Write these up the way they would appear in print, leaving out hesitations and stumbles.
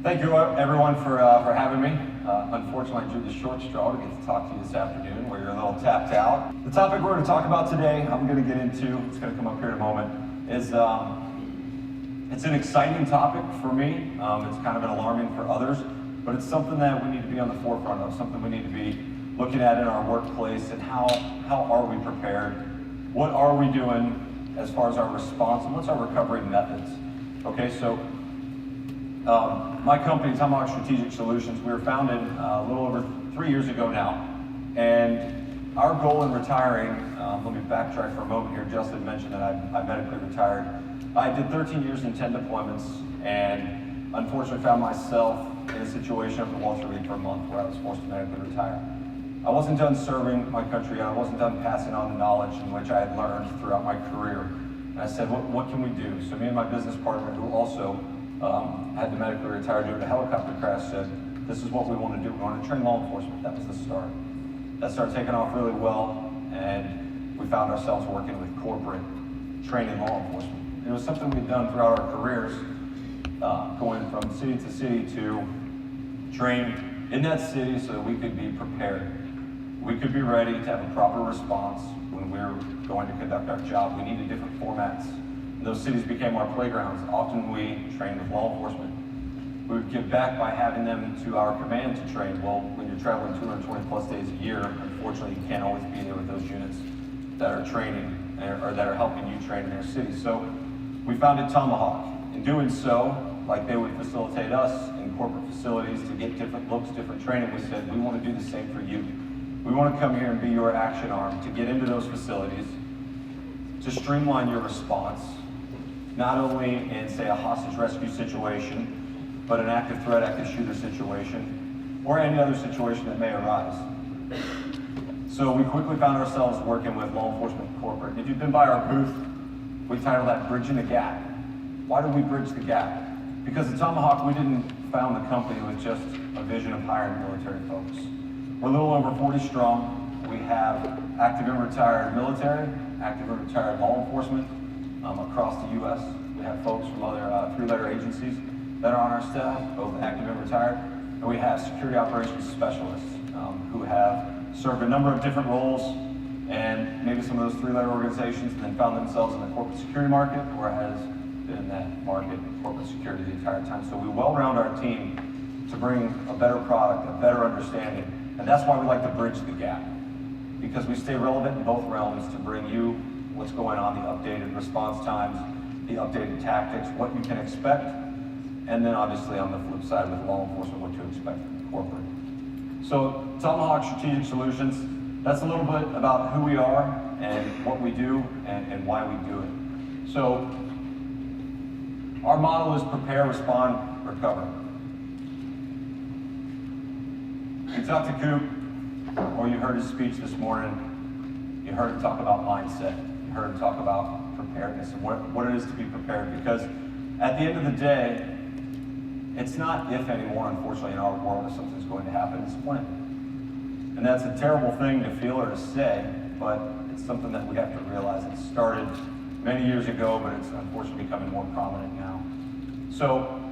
Thank you everyone for having me. Unfortunately, I drew the short straw to get to talk to you this afternoon where you're a little tapped out. The topic we're going to talk about today, I'm going to get into, it's going to come up here in a moment, is it's an exciting topic for me. It's kind of an alarming for others, but it's something that we need to be on the forefront of, something we need to be looking at in our workplace, and how are we prepared? What are we doing as far as our response, and what's our recovery methods? Okay, so my company, Tomahawk Strategic Solutions, we were founded a little over 3 years ago now. And our goal in retiring, let me backtrack for a moment here. Justin mentioned that I medically retired. I did 13 years in 10 deployments, and unfortunately found myself in a situation up at Walter Reed for a month where I was forced to medically retire. I wasn't done serving my country, I wasn't done passing on the knowledge in which I had learned throughout my career. And I said, what can we do? So me and my business partner, who also had to medically retire due to a helicopter crash, said, this is what we want to do. We want to train law enforcement. That was the start. That started taking off really well, and we found ourselves working with corporate training law enforcement. It was something we'd done throughout our careers, going from city to city to train in that city so that we could be prepared. We could be ready to have a proper response when we were going to conduct our job. We needed different formats. Those cities became our playgrounds. Often we trained with law enforcement. We would give back by having them to our command to train. Well, when you're traveling 220 plus days a year, unfortunately you can't always be there with those units that are training or that are helping you train in their cities. So we founded Tomahawk. In doing so, like they would facilitate us in corporate facilities to get different looks, different training, we said we want to do the same for you. We want to come here and be your action arm to get into those facilities, to streamline your response, not only in, say, a hostage rescue situation, but an active threat, active shooter situation, or any other situation that may arise. So we quickly found ourselves working with law enforcement corporate. If you've been by our booth, we titled that Bridging the Gap. Why do we bridge the gap? Because at Tomahawk, we didn't found the company with just a vision of hiring military folks. We're a little over 40 strong. We have active and retired military, active and retired law enforcement, across the U.S. We have folks from other three-letter agencies that are on our staff, both active and retired. And we have security operations specialists who have served a number of different roles, and maybe some of those three-letter organizations, and then found themselves in the corporate security market, or has been in that market, corporate security, the entire time. So we well-round our team to bring a better product, a better understanding. And that's why we like to bridge the gap, because we stay relevant in both realms to bring you what's going on, the updated response times, the updated tactics, what you can expect, and then obviously on the flip side with law enforcement, what to expect from corporate. So Tomahawk Strategic Solutions, that's a little bit about who we are and what we do and why we do it. So our model is prepare, respond, recover. You talked to Coop, or you heard his speech this morning, you heard him talk about mindset. Heard him talk about preparedness and what it is to be prepared, because at the end of the day, it's not if anymore, unfortunately, in our world, if something's going to happen, it's when. And that's a terrible thing to feel or to say, but it's something that we have to realize. It started many years ago, but it's unfortunately becoming more prominent now. So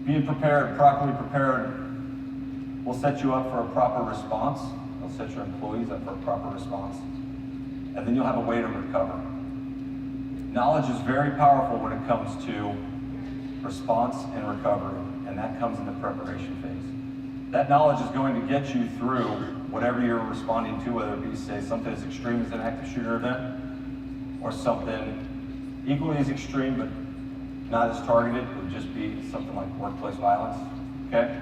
being prepared, properly prepared, will set you up for a proper response. It'll set your employees up for a proper response. And then you'll have a way to recover. Knowledge is very powerful when it comes to response and recovery, and that comes in the preparation phase. That knowledge is going to get you through whatever you're responding to, whether it be, say, something as extreme as an active shooter event, or something equally as extreme but not as targeted. It would just be something like workplace violence, okay?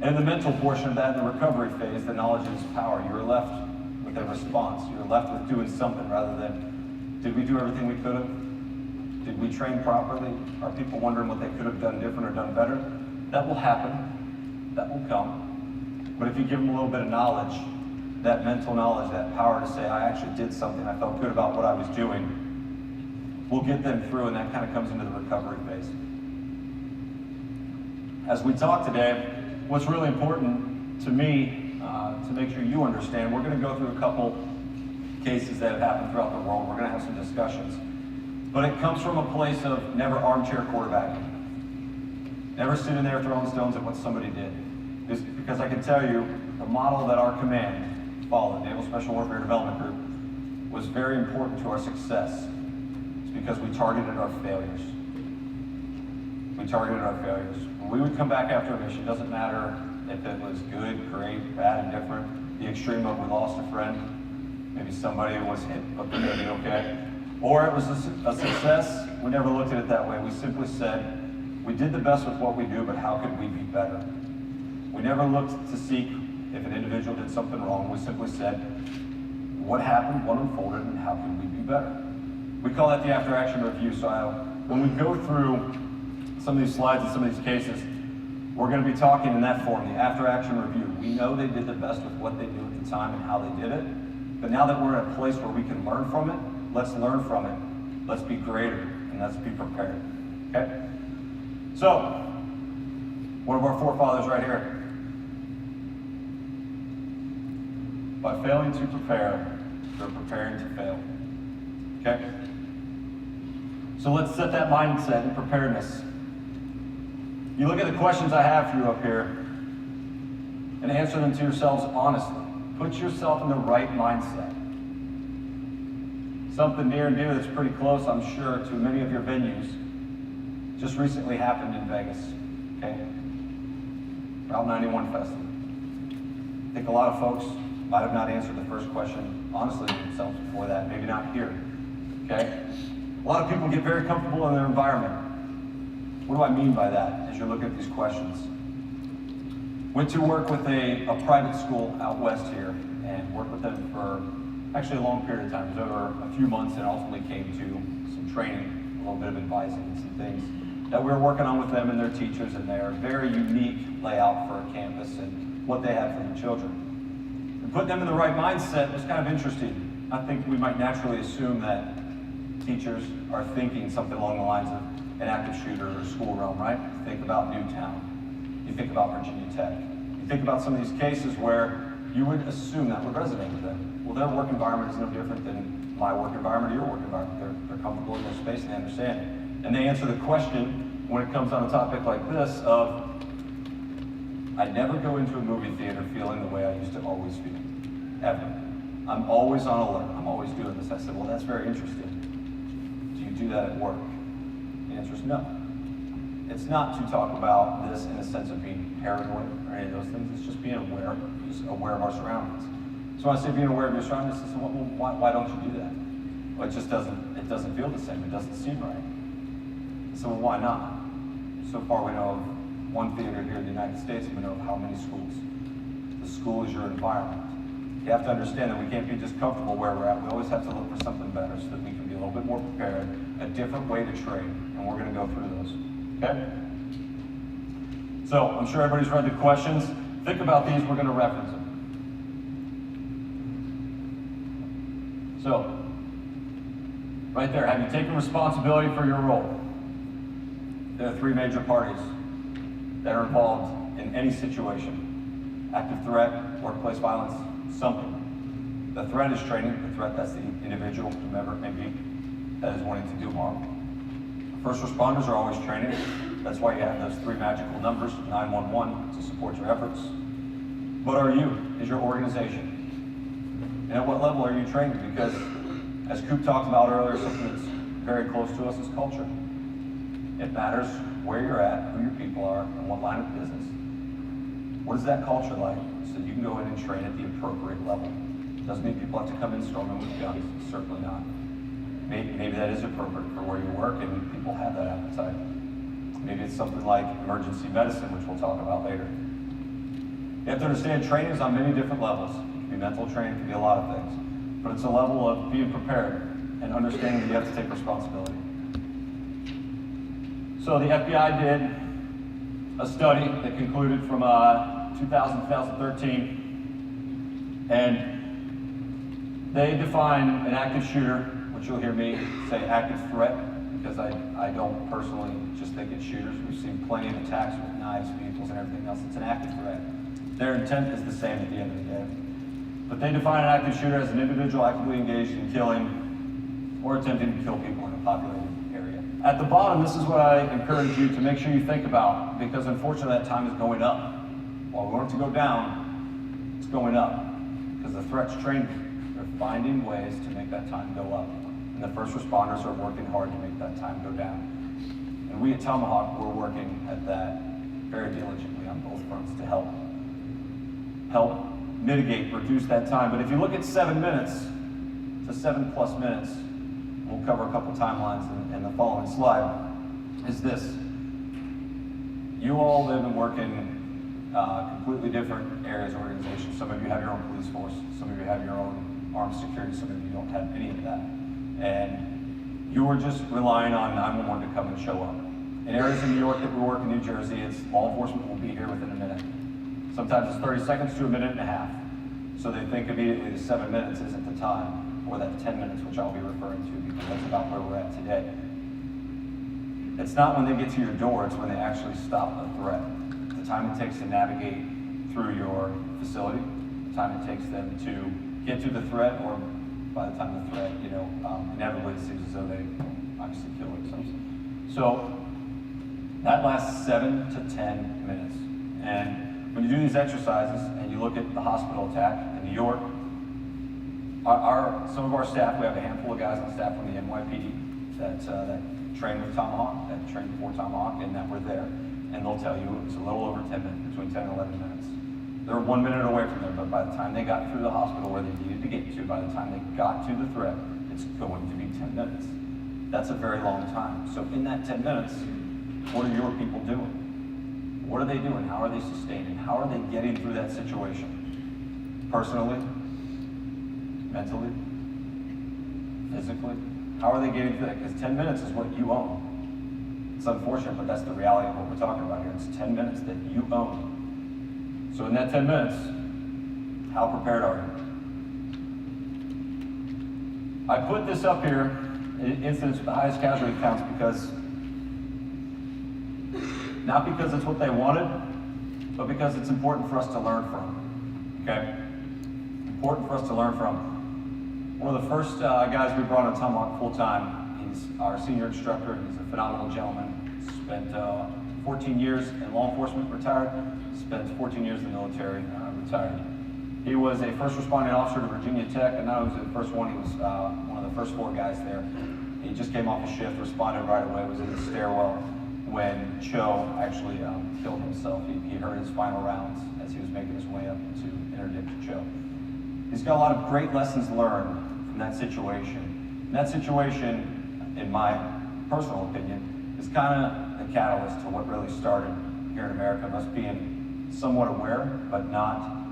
And in the mental portion of that, in the recovery phase, the knowledge is power. You're left with a response. You're left with doing something rather than, did we do everything we could have? Did we train properly? Are people wondering what they could have done different or done better? That will happen. That will come. But if you give them a little bit of knowledge, that mental knowledge, that power to say, I actually did something, I felt good about what I was doing, will get them through, and that kind of comes into the recovery phase. As we talk today, what's really important to me, to make sure you understand, we're going to go through a couple cases that have happened throughout the world. We're going to have some discussions. But it comes from a place of never armchair quarterbacking. Never sitting there throwing stones at what somebody did. Because I can tell you, the model that our command followed, Naval Special Warfare Development Group, was very important to our success. It's because we targeted our failures. We targeted our failures. When we would come back after a mission, doesn't matter if it was good, great, bad, indifferent, the extreme of we lost a friend, maybe somebody was hit, but they're gonna be okay, or it was a success, we never looked at it that way. We simply said, we did the best with what we do, but how could we be better? We never looked to seek if an individual did something wrong. We simply said, what happened, what unfolded, and how can we be better? We call that the after-action review. So when we go through some of these slides and some of these cases, we're going to be talking in that form, the after-action review. We know they did the best with what they knew at the time and how they did it, but now that we're in a place where we can learn from it, let's learn from it. Let's be greater, and let's be prepared, okay? So, one of our forefathers right here. By failing to prepare, they're preparing to fail. Okay? So let's set that mindset in preparedness. You look at the questions I have for you up here and answer them to yourselves honestly. Put yourself in the right mindset. Something near and dear that's pretty close, I'm sure, to many of your venues just recently happened in Vegas. Okay? Route 91 Festival. I think a lot of folks might have not answered the first question honestly to themselves before that, maybe not here, okay? A lot of people get very comfortable in their environment. What do I mean by that as you look at these questions? Went to work with a private school out west here and worked with them for actually a long period of time. It was over a few months and ultimately came to some training, a little bit of advising and some things that we were working on with them and their teachers and their very unique layout for a campus and what they had for the children. Putting them in the right mindset was kind of interesting. I think we might naturally assume that teachers are thinking something along the lines of an active shooter or school realm, right? You think about Newtown. You think about Virginia Tech. You think about some of these cases where you would assume that would resonate with them. Well, their work environment is no different than my work environment or your work environment. They're comfortable in their space and they understand it. And they answer the question when it comes on a topic like this of, I never go into a movie theater feeling the way I used to always feel, ever. I'm always on alert. I'm always doing this. I said, well, that's very interesting. Do you do that at work? The answer is no. It's not to talk about this in a sense of being paranoid or any of those things. It's just being aware, just aware of our surroundings. So when I say being aware of your surroundings, I said, well, why don't you do that? Well, it doesn't feel the same. It doesn't seem right. So well, why not? So far we know of one theater here in the United States, and we know of how many schools. The school is your environment. You have to understand that we can't be just comfortable where we're at. We always have to look for something better so that we can be a little bit more prepared, a different way to train, and we're going to go through those, okay? So, I'm sure everybody's read the questions. Think about these, we're going to reference them. So, right there, have you taken responsibility for your role? There are three major parties that are involved in any situation. Active threat, workplace violence, something. The threat is training. The threat, that's the individual, whomever it may be, that is wanting to do harm. First responders are always training. That's why you have those three magical numbers, 911, to support your efforts. But are you? Is your organization? And at what level are you training? Because, as Coop talked about earlier, something that's very close to us is culture. It matters where you're at, who your people are, and what line of business. What is that culture like? So you can go in and train at the appropriate level. Doesn't mean people have to come in storming with guns, certainly not. Maybe that is appropriate for where you work and people have that appetite. Maybe it's something like emergency medicine, which we'll talk about later. You have to understand training is on many different levels. It can be mental training, it can be a lot of things. But it's a level of being prepared and understanding that you have to take responsibility. So the FBI did a study that concluded from 2013, and they define an active shooter, which you'll hear me say active threat, because I don't personally just think it's shooters. We've seen plenty of attacks with knives, vehicles, and everything else. It's an active threat. Their intent is the same at the end of the day. But they define an active shooter as an individual actively engaged in killing or attempting to kill people in a populated area, At the bottom, this is what I encourage you to make sure you think about, because unfortunately that time is going up. While we want it to go down, it's going up, because the threat's training. They're finding ways to make that time go up. And the first responders are working hard to make that time go down. And we at Tomahawk, we're working at that very diligently on both fronts to help mitigate, reduce that time. But if you look at 7 minutes to 7+ minutes, we'll cover a couple timelines in the following slide, is this. You all live and work in completely different areas of organizations. Some of you have your own police force, some of you have your own armed security, some of you don't have any of that. And you are just relying on 911 to come and show up. In areas in New York that we work in New Jersey, it's law enforcement will be here within a minute. Sometimes it's 30 seconds to a minute and a half. So they think immediately the 7 minutes isn't the time, or that 10 minutes, which I'll be referring to, because that's about where we're at today. It's not when they get to your door, it's when they actually stop the threat. The time it takes to navigate through your facility, the time it takes them to get to the threat, or by the time the threat, inevitably it seems as though they obviously kill themselves. So that lasts 7 to 10 minutes. And when you do these exercises and you look at the hospital attack in New York, some of our staff, we have a handful of guys on staff from the NYPD that train with Tomahawk, that train before Tomahawk, and that were there. And they'll tell you it's a little over 10 minutes, between 10 and 11 minutes. They're 1 minute away from there, but by the time they got through the hospital where they needed to get to, by the time they got to the threat, it's going to be 10 minutes. That's a very long time. So in that 10 minutes, what are your people doing? What are they doing? How are they sustaining? How are they getting through that situation? Personally, mentally, physically? How are they getting through that? Because 10 minutes is what you own. It's unfortunate, but that's the reality of what we're talking about here. It's 10 minutes that you own. So in that 10 minutes, how prepared are you? I put this up here, incidents with the highest casualty counts, because, not because it's what they wanted, but because it's important for us to learn from, okay? Important for us to learn from. One of the first guys we brought on Tomahawk full-time, he's our senior instructor. He's a phenomenal gentleman. Spent 14 years in law enforcement, retired. Spent 14 years in the military, retired. He was a first responding officer to Virginia Tech, and not only was he the first one, he was one of the first 4 guys there. He just came off a shift, responded right away, was in the stairwell when Cho actually killed himself. He hurt his final rounds as he was making his way up to interdict Cho. He's got a lot of great lessons learned from that situation. And that situation, in my personal opinion, is kind of the catalyst to what really started here in America, us being somewhat aware, but not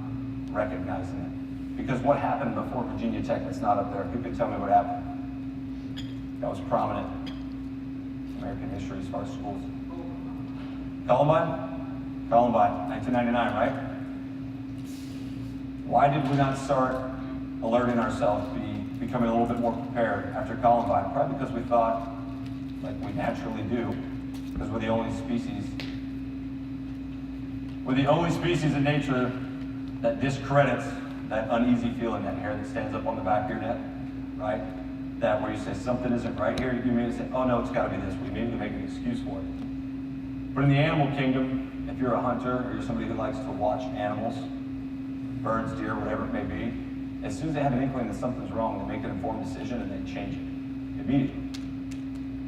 recognizing it. Because what happened before Virginia Tech that's not up there? Who could tell me what happened? That was prominent in American history as far as schools. Columbine? Columbine, 1999, right? Why did we not start alerting ourselves, becoming a little bit more prepared after Columbine? Probably because we thought, like we naturally do, because we're the only species in nature that discredits that uneasy feeling, that hair that stands up on the back of your neck, right? That where you say something isn't right here, you immediately say, oh no, it's gotta be this. We immediately make an excuse for it. But in the animal kingdom, if you're a hunter or you're somebody who likes to watch animals, birds, deer, whatever it may be, as soon as they have an inkling that something's wrong, they make an informed decision and they change it immediately.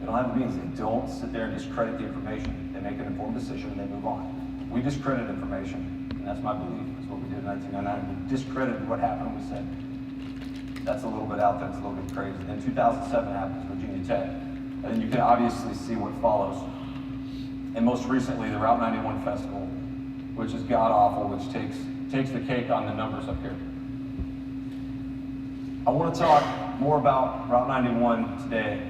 They don't have the means. They don't sit there and discredit the information. They make an informed decision and they move on. We discredit information, and that's my belief. That's what we did in 1999. We discredited what happened. We said, that's a little bit out there. It's a little bit crazy. Then 2007 happens, Virginia Tech. And then you can obviously see what follows. And most recently, the Route 91 Festival, which is god-awful, which takes the cake on the numbers up here. I want to talk more about Route 91 today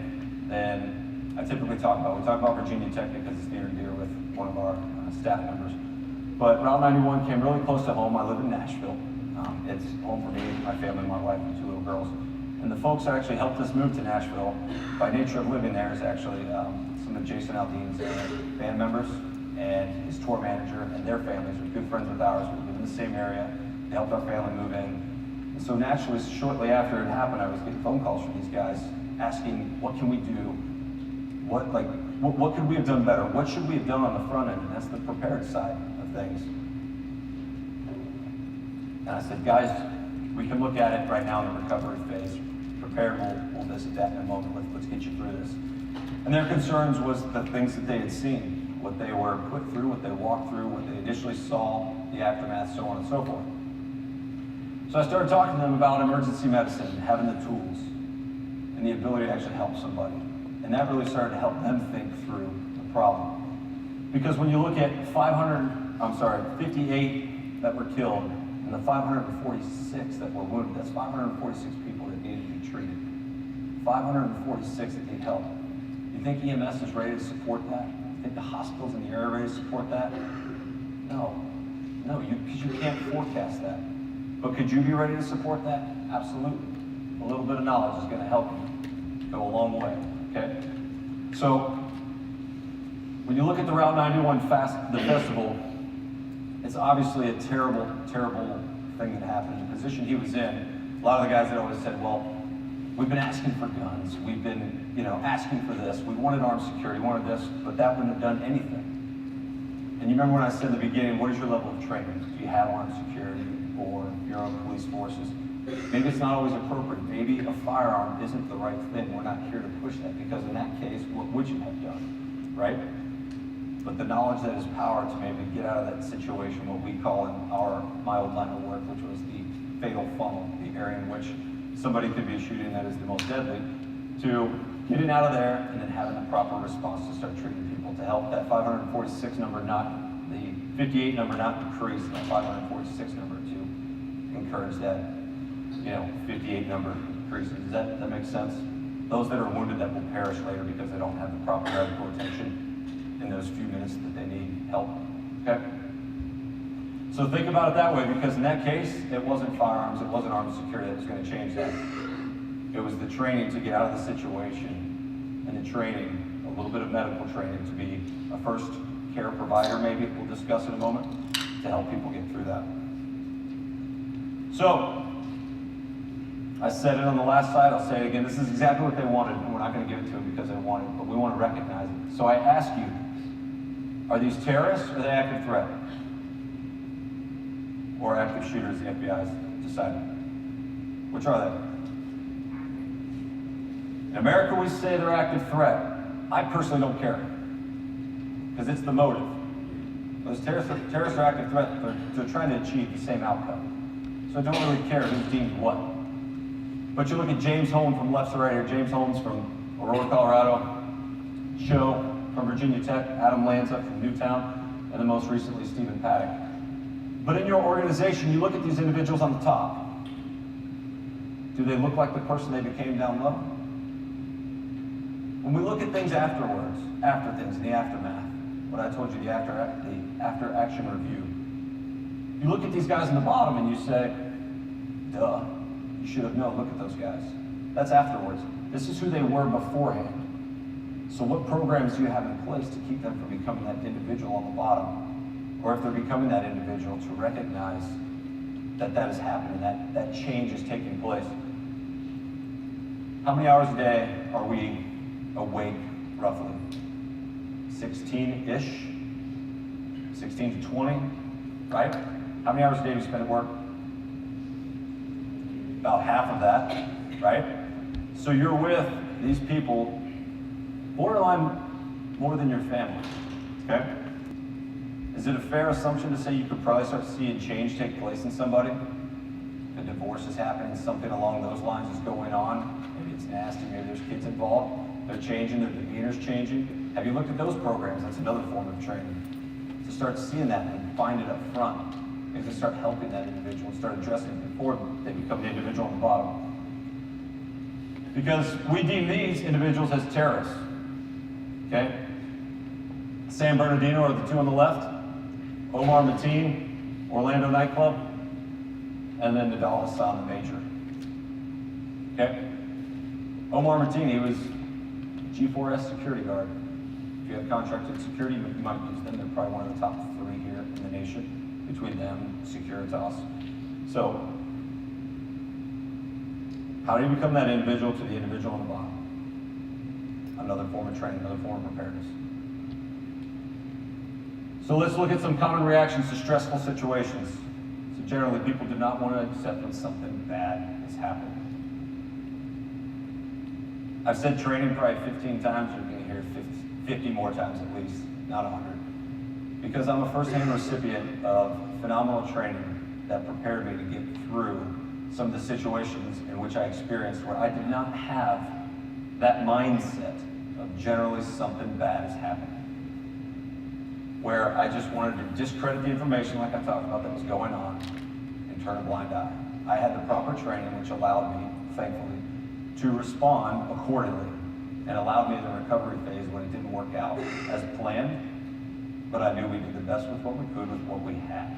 than I typically talk about. We talk about Virginia Tech because it's near and dear with one of our staff members. But Route 91 came really close to home. I live in Nashville. It's home for me, my family, my wife, and 2 little girls. And the folks that actually helped us move to Nashville, by nature of living there, is actually some of Jason Aldean's band members and his tour manager and their families are good friends with ours. We live in the same area. They helped our family move in. And so naturally, shortly after it happened, I was getting phone calls from these guys asking, what can we do What could we have done better? What should we have done on the front end? And that's the prepared side of things. And I said, guys, we can look at it right now in the recovery phase. Prepared, we'll visit that in a moment. Let's get you through this. And their concerns was the things that they had seen, what they were put through, what they walked through, what they initially saw, the aftermath, so on and so forth. So I started talking to them about emergency medicine, having the tools, and the ability to actually help somebody. And that really started to help them think through the problem. Because when you look at 58 that were killed, and the 546 that were wounded, that's 546 people that needed to be treated. 546 that need help. You think EMS is ready to support that? You think the hospitals in the area are ready to support that? No, because you can't forecast that. But could you be ready to support that? Absolutely. A little bit of knowledge is going to help you go a long way, okay? So, when you look at the Route 91 festival, it's obviously a terrible, terrible thing that happened. The position he was in, a lot of the guys had always said, well, we've been asking for guns, we've been, asking for this, we wanted armed security, we wanted this, but that wouldn't have done anything. And you remember when I said in the beginning, what is your level of training? Do you have armed security or your own police forces? Maybe it's not always appropriate. Maybe a firearm isn't the right thing. We're not here to push that, because in that case, what would you have done, right? But the knowledge that is power to maybe get out of that situation, what we call in my old line of work, which was the fatal funnel, the area in which somebody could be shooting that is the most deadly, to getting out of there and then having a proper response to start treating people, to help that 546 number the 58 number not increase, and that 546 number to encourage that, 58 number increases. Does that make sense? Those that are wounded that will perish later because they don't have the proper medical attention in those few minutes that they need help, okay? So think about it that way, because in that case, it wasn't firearms, it wasn't armed security that was going to change that. It was the training to get out of the situation, and the training, a little bit of medical training to be a first care provider, maybe, we'll discuss in a moment, to help people get through that. So, I said it on the last slide, I'll say it again, this is exactly what they wanted, and we're not going to give it to them because they want it, but we want to recognize it. So I ask you, are these terrorists or are they active threat? Or active shooters, the FBI's decided? Which are they? In America, we say they're active threat. I personally don't care, because it's the motive. Those terrorists are active threat, they're trying to achieve the same outcome. So I don't really care who's deemed what. But you look at James Holmes from left to right here, James Holmes from Aurora, Colorado, Joe from Virginia Tech, Adam Lanza from Newtown, and then most recently Stephen Paddock. But in your organization, you look at these individuals on the top. Do they look like the person they became down low? When we look at things afterwards, after things, in the aftermath, what I told you, the after action review, you look at these guys on the bottom and you say, duh, you should have known, look at those guys. That's afterwards. This is who they were beforehand. So what programs do you have in place to keep them from becoming that individual on the bottom? Or if they're becoming that individual, to recognize that that is happening, that change is taking place. How many hours a day are we awake, roughly? 16-ish? 16 to 20, right? How many hours a day do you spend at work? About half of that, right? So you're with these people, borderline more than your family, okay? Is it a fair assumption to say you could probably start seeing change take place in somebody? If a divorce is happening, something along those lines is going on, maybe it's nasty, maybe there's kids involved, they're changing, their demeanor's changing. Have you looked at those programs? That's another form of training. To start seeing that and find it up front, and to start helping that individual and start addressing it before they become the individual on the bottom. Because we deem these individuals as terrorists, okay? San Bernardino are the two on the left, Omar Mateen, Orlando nightclub, and then Nidal Hassan, the major. Okay? Omar Mateen, he was G4S security guard. If you have contracted security, you might use them. They're probably one of the top 3 here in the nation, between them and Securitas. So, how do you become that individual to the individual on the bottom? another form of training, another form of preparedness. So let's look at some common reactions to stressful situations. So generally, people do not want to accept when something bad has happened. I've said training probably 15 times, you're going to hear 50 more times at least, not 100. Because I'm a first-hand recipient of phenomenal training that prepared me to get through some of the situations in which I experienced where I did not have that mindset of generally something bad has happened. Where I just wanted to discredit the information like I talked about that was going on and turn a blind eye. I had the proper training which allowed me, thankfully, to respond accordingly and allowed me in the recovery phase when it didn't work out as planned, but I knew we did the best with what we could with what we had,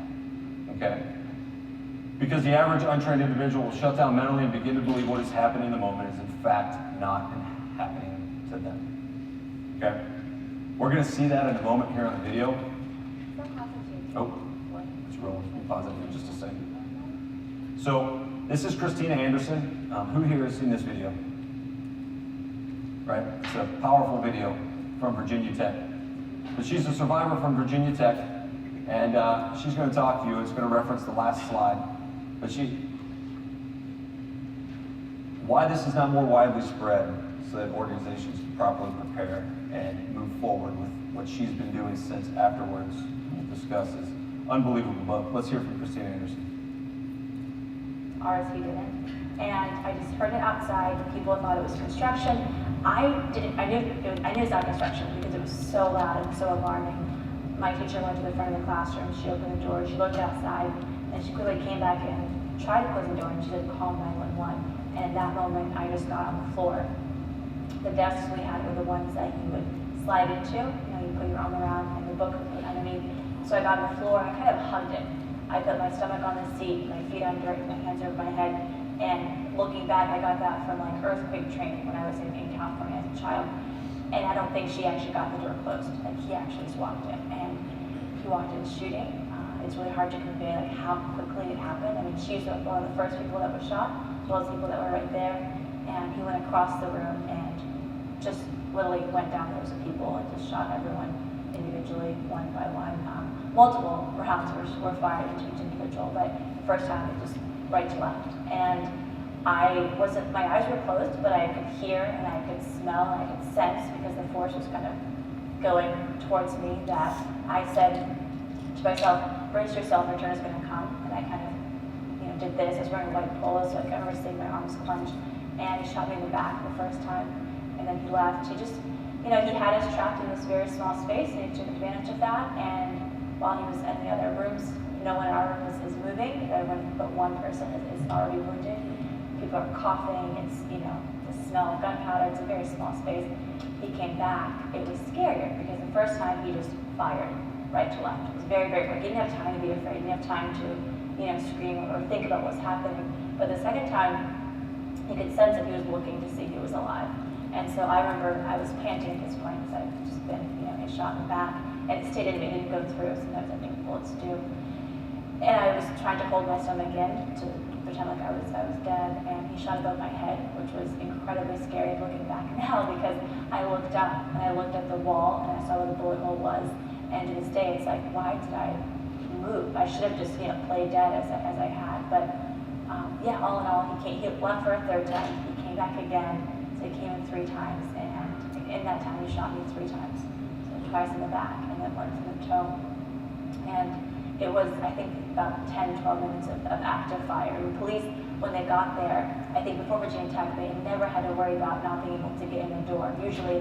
okay? Because the average untrained individual will shut down mentally and begin to believe what is happening in the moment is in fact not happening to them, okay? We're gonna see that in a moment here on the video. Oh, let's roll, pause it for just a second. So, this is Christina Anderson. Who here has seen this video? Right, it's a powerful video from Virginia Tech. But she's a survivor from Virginia Tech, and she's going to talk to you. It's going to reference the last slide. But why this is not more widely spread so that organizations can properly prepare and move forward with what she's been doing since afterwards, we'll discuss, is unbelievable. But let's hear from Christina Anderson. Ours, we didn't. And I just heard it outside. People thought it was construction. I knew it's not construction because it was so loud and so alarming. My teacher went to the front of the classroom. She opened the door. She looked outside, and she quickly came back in, tried to close the door, and she said, "Call 911." And at that moment, I just got on the floor. The desks we had were the ones that you would slide into. You put your arm around, and the book would put underneath. So I got on the floor, and I kind of hugged it. I put my stomach on the seat, my feet under it, my hands over my head. And looking back, I got that from like earthquake training when I was in California as a child. And I don't think she actually got the door closed. Like he actually just walked in, and he walked in shooting. It's really hard to convey like how quickly it happened. I mean, she's one of the first people that was shot, as well as people that were right there. And he went across the room and just literally went down rows of people and just shot everyone individually, one by one. Multiple rounds were fired into each individual, but the first time it just right to left. And my eyes were closed, but I could hear and I could smell and I could sense, because the force was kind of going towards me, that I said to myself, "Brace yourself, your turn is going to come." And I kind of, did this. I was wearing white polo, so I could never see my arms clenched. And he shot me in the back the first time, and then he left. He just, he had us trapped in this very small space, and he took advantage of that. And while he was in the other rooms, no one in our room is moving. Everyone but one person is already wounded. People are coughing. It's, the smell of gunpowder. It's a very small space. He came back. It was scarier because the first time he just fired right to left. It was very, very quick. He didn't have time to be afraid. He didn't have time to, scream or think about what's happening. But the second time, he could sense that he was looking to see who was alive. And so I remember I was panting at this point because I'd just been, shot in the back. And it stayed in me. It didn't go through. Sometimes I think bullets do. And I was trying to hold my stomach in to pretend like I was dead, and he shot above my head, which was incredibly scary looking back now, because I looked up and I looked at the wall and I saw where the bullet hole was. And to this day, it's like, why did I move? I should have just played dead as I had. But all in all, he left for a third time. He came back again, so he came in 3 times, and in that time he shot me 3 times, so twice in the back and then once in the toe. And it was, I think, about 10, 12 minutes of active fire. And police, when they got there, I think before Virginia Tech, they never had to worry about not being able to get in the door. Usually,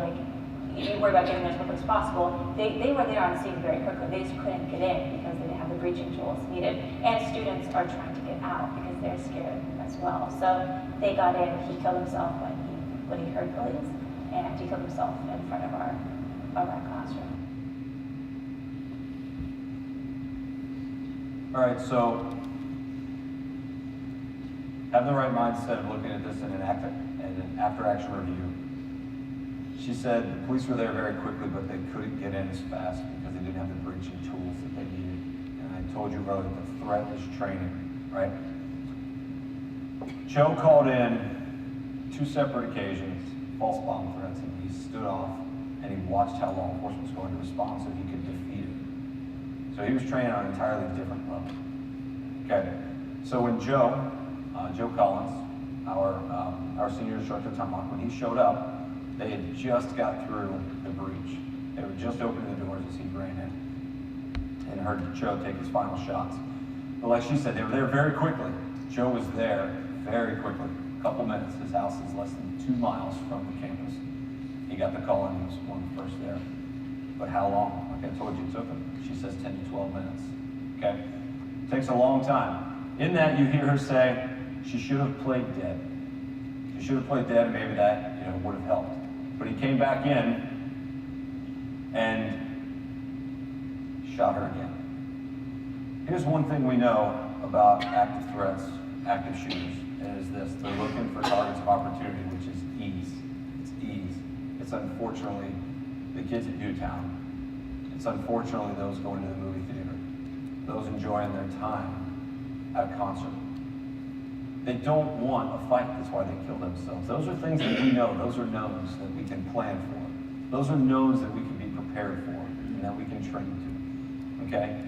you worry about getting there as quickly as possible. They were there on the scene very quickly. They just couldn't get in because they didn't have the breaching tools needed. And students are trying to get out because they're scared as well. So they got in. He killed himself when he heard police, and he killed himself in front of our classroom. All right, so have the right mindset of looking at this in an after-action review. She said the police were there very quickly, but they couldn't get in as fast because they didn't have the breaching tools that they needed. And I told you earlier, the threat is training, right? Joe called in 2 separate occasions false bomb threats, and he stood off and he watched how law enforcement was going to respond so he could defeat it. So he was trained on an entirely different level. Okay, so when Joe Collins, our senior instructor at Tomahawk, when he showed up, they had just got through the breach. They were just opening the doors as he ran in and heard Joe take his final shots. But like she said, they were there very quickly. Joe was there very quickly. A couple minutes. His house is less than 2 miles from the campus. He got the call and he was one of the first there. But how long? Like I told you, it took him. She says 10 to 12 minutes. Okay? It takes a long time. In that, you hear her say, she should have played dead. She should have played dead, and maybe that, would have helped. But he came back in and shot her again. Here's one thing we know about active threats, active shooters, and it is this: they're looking for targets of opportunity, which is ease. It's ease. It's unfortunately the kids at Newtown. It's unfortunately those going to the movie theater, those enjoying their time at a concert. They don't want a fight, that's why they kill themselves. Those are things that we know, those are knowns that we can plan for. Those are knowns that we can be prepared for and that we can train to, okay?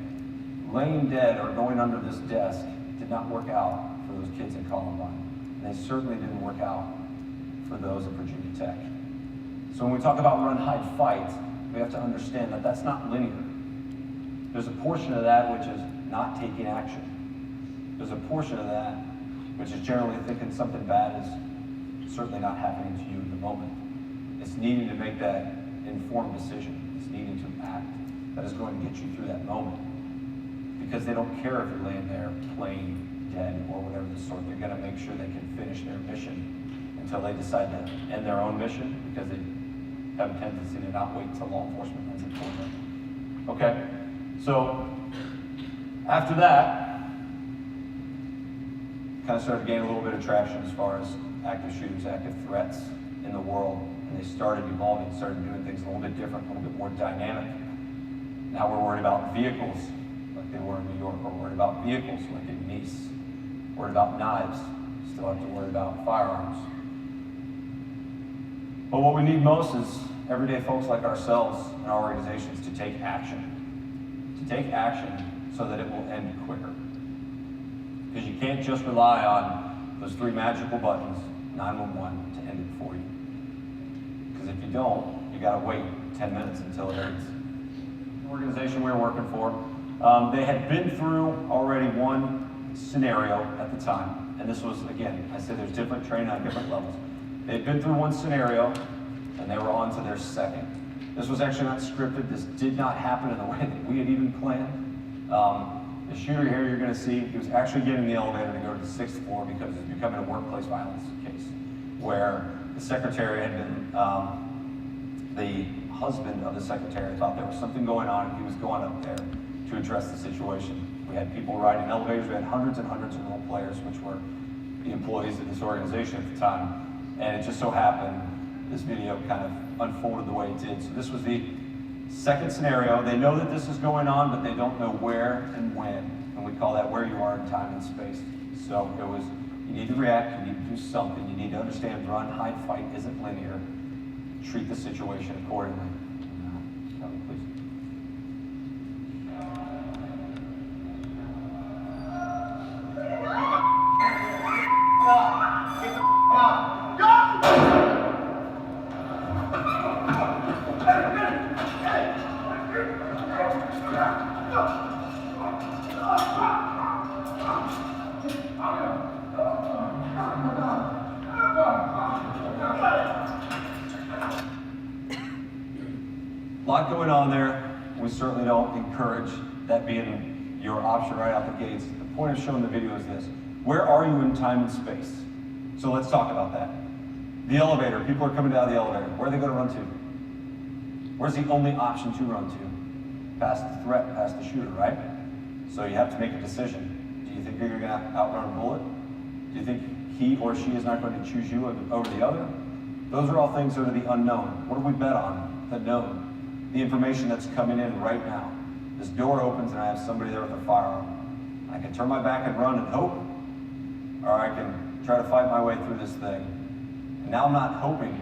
Laying dead or going under this desk did not work out for those kids in Columbine. And they certainly didn't work out for those at Virginia Tech. So when we talk about run, hide, fight, we have to understand that that's not linear. There's a portion of that which is not taking action. There's a portion of that which is generally thinking something bad is certainly not happening to you in the moment. It's needing to make that informed decision. It's needing to act that is going to get you through that moment. Because they don't care if you're laying there playing dead or whatever the sort. They're going to make sure they can finish their mission until they decide to end their own mission, because they have a tendency to not wait until law enforcement ends it for them. Okay, so after that, kind of started to gain a little bit of traction as far as active shooters, active threats in the world, and they started evolving, started doing things a little bit different, a little bit more dynamic. Now we're worried about vehicles like they were in New York. We're worried about vehicles like in Nice. Worried about knives. Still have to worry about firearms. But what we need most is everyday folks like ourselves and our organizations to take action. To take action so that it will end quicker. Because you can't just rely on those 3 magical buttons, 911, to end it for you. Because if you don't, you gotta wait 10 minutes until it ends. The organization we were working for, they had been through already one scenario at the time. And this was, again, I said there's different training on different levels. They had been through one scenario, and they were on to their second. This was actually not scripted. This did not happen in the way that we had even planned. The shooter here you're going to see, he was actually getting the elevator to go to the 6th floor because it's becoming a workplace violence case, where the secretary had been, the husband of the secretary thought there was something going on, and he was going up there to address the situation. We had people riding elevators. We had hundreds and hundreds of role players, which were the employees of this organization at the time. And it just so happened, this video kind of unfolded the way it did. So this was the second scenario. They know that this is going on, but they don't know where and when. And we call that where you are in time and space. So it was, you need to react, you need to do something, you need to understand run, hide, fight isn't linear. Treat the situation accordingly. Please. A lot going on there. We certainly don't encourage that being your option right out the gates. The point of showing the video is this: where are you in time and space? So let's talk about that. The elevator, people are coming down the elevator. Where are they going to run to? Where's the only option to run to? Past the threat, past the shooter, right? So you have to make a decision. Do you think you're going to outrun a bullet? Do you think he or she is not going to choose you over the other? Those are all things that are the unknown. What do we bet on? The known. The information that's coming in right now. This door opens and I have somebody there with a firearm. I can turn my back and run and hope, or I can try to fight my way through this thing. And now I'm not hoping,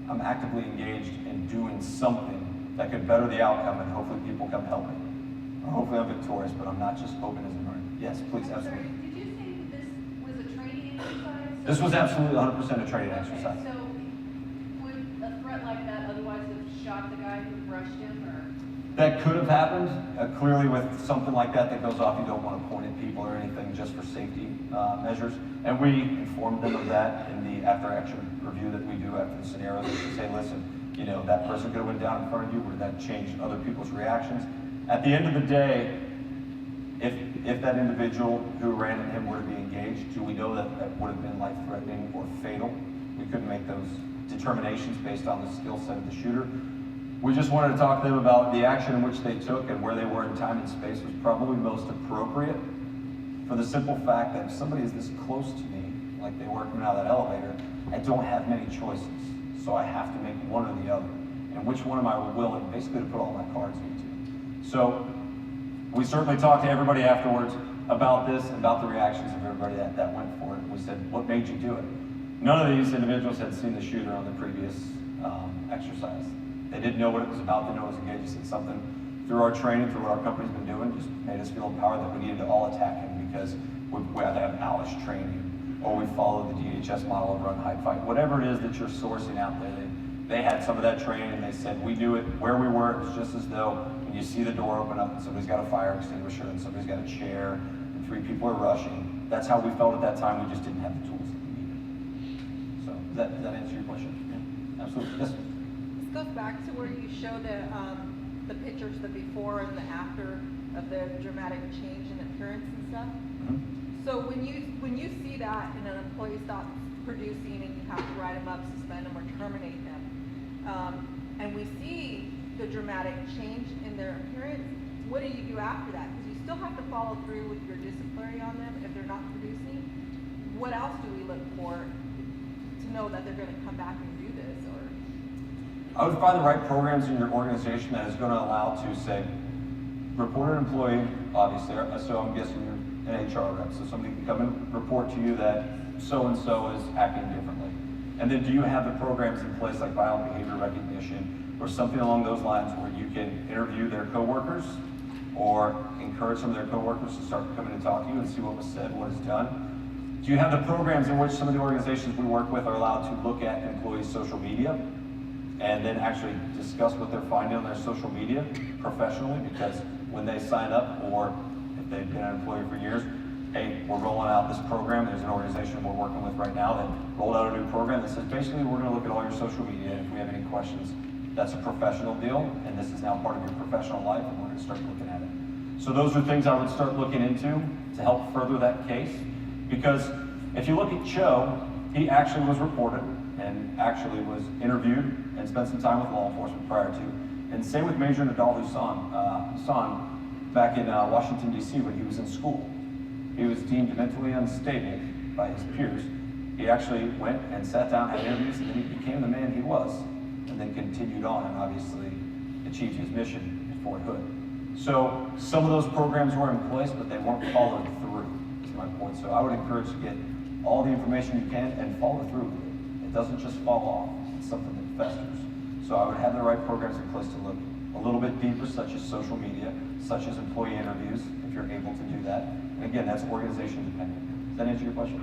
I'm actively engaged in doing something that could better the outcome, and hopefully people come help me. Or hopefully I'm victorious, but I'm not just hoping as a learner. Yes, please, I'm sorry, absolutely. did you say this was a training exercise? This was absolutely 100% a training Okay, exercise. so would a threat like that otherwise have shot the guy who brushed him, or? That could have happened. Clearly with something like that that goes off, you don't want to point at people or anything just for safety measures. And we informed them of that in the after-action review that we do after the scenario. We say, listen, you know, that person could have went down in front of you, would that change other people's reactions? At the end of the day, if that individual who ran at him were to be engaged, do we know that that would have been life-threatening or fatal? We couldn't make those determinations based on the skill set of the shooter. We just wanted to talk to them about the action in which they took and where they were in time and space was probably most appropriate, for the simple fact that if somebody is this close to me, like they were coming out of that elevator, I don't have many choices. So I have to make one or the other. And which one am I willing basically to put all my cards into? So we certainly talked to everybody afterwards about this, about the reactions of everybody that went for it. We said, what made you do it? None of these individuals had seen the shooter on the previous exercise. They didn't know what it was about, they didn't know it was engaged. It's something through our training, through what our company's been doing, just made us feel empowered that we needed to all attack him because we either have Alice training or we follow the DHS model of run, hide, fight. Whatever it is that you're sourcing out there, they had some of that training and they said, we knew it where we were. It was just as though when you see the door open up and somebody's got a fire extinguisher and somebody's got a chair and 3 people are rushing. That's how we felt at that time. We just didn't have the tools that we needed. So does that answer your question? Yeah, absolutely. Yes. This goes back to where you show the pictures, the before and the after of the dramatic change in appearance and stuff. Mm-hmm. So when you see that and an employee stops producing and you have to write them up, suspend them, or terminate them, and we see the dramatic change in their appearance, what do you do after that? Because you still have to follow through with your disciplinary on them if they're not producing. What else do we look for to know that they're going to come back and do this? Or I would find the right programs in your organization that is going to allow to say, report an employee, obviously, so I'm guessing you're an HR rep, so somebody can come and report to you that so-and-so is acting differently. And then do you have the programs in place like violent behavior recognition or something along those lines where you can interview their coworkers or encourage some of their coworkers to start coming and talk to you and see what was said, what is done? Do you have the programs in which some of the organizations we work with are allowed to look at employees' social media and then actually discuss what they're finding on their social media professionally? Because when they sign up, or if they've been an employee for years, hey, we're rolling out this program. There's an organization we're working with right now that rolled out a new program that says basically we're going to look at all your social media, and if we have any questions, that's a professional deal, and this is now part of your professional life, and we're going to start looking at it. So those are things I would start looking into to help further that case. Because if you look at Cho, he actually was reported and actually was interviewed and spent some time with law enforcement prior to. And same with Major Nadal Hassan back in Washington, D.C. when he was in school. He was deemed mentally unstable by his peers. He actually went and sat down, had interviews, and then he became the man he was, and then continued on and obviously achieved his mission at Fort Hood. So some of those programs were in place, but they weren't followed through, is my point. So I would encourage to get all the information you can and follow through with it. It doesn't just fall off, it's something that festers. So I would have the right programs in place to look a little bit deeper, such as social media, such as employee interviews, if you're able to do that. And again, that's organization dependent. Does that answer your question?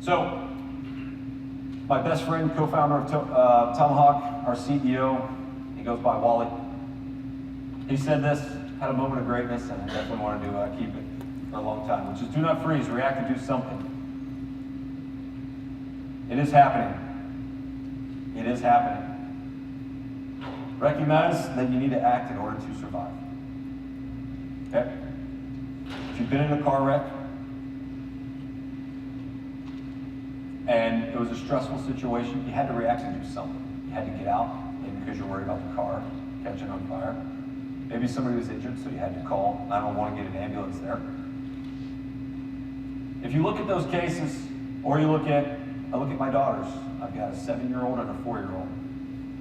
So, my best friend, co-founder of Tomahawk, our CEO, he goes by Wally. He said this, had a moment of greatness, and I definitely wanted to keep it for a long time, which is do not freeze, react and do something. It is happening. It is happening. Recognize that you need to act in order to survive. Okay? If you've been in a car wreck, and it was a stressful situation, you had to react and do something. You had to get out, maybe because you're worried about the car catching on fire. Maybe somebody was injured, so you had to call 911 and get an ambulance there. If you look at those cases, or I look at my daughters. I've got a 7-year-old and a 4-year-old.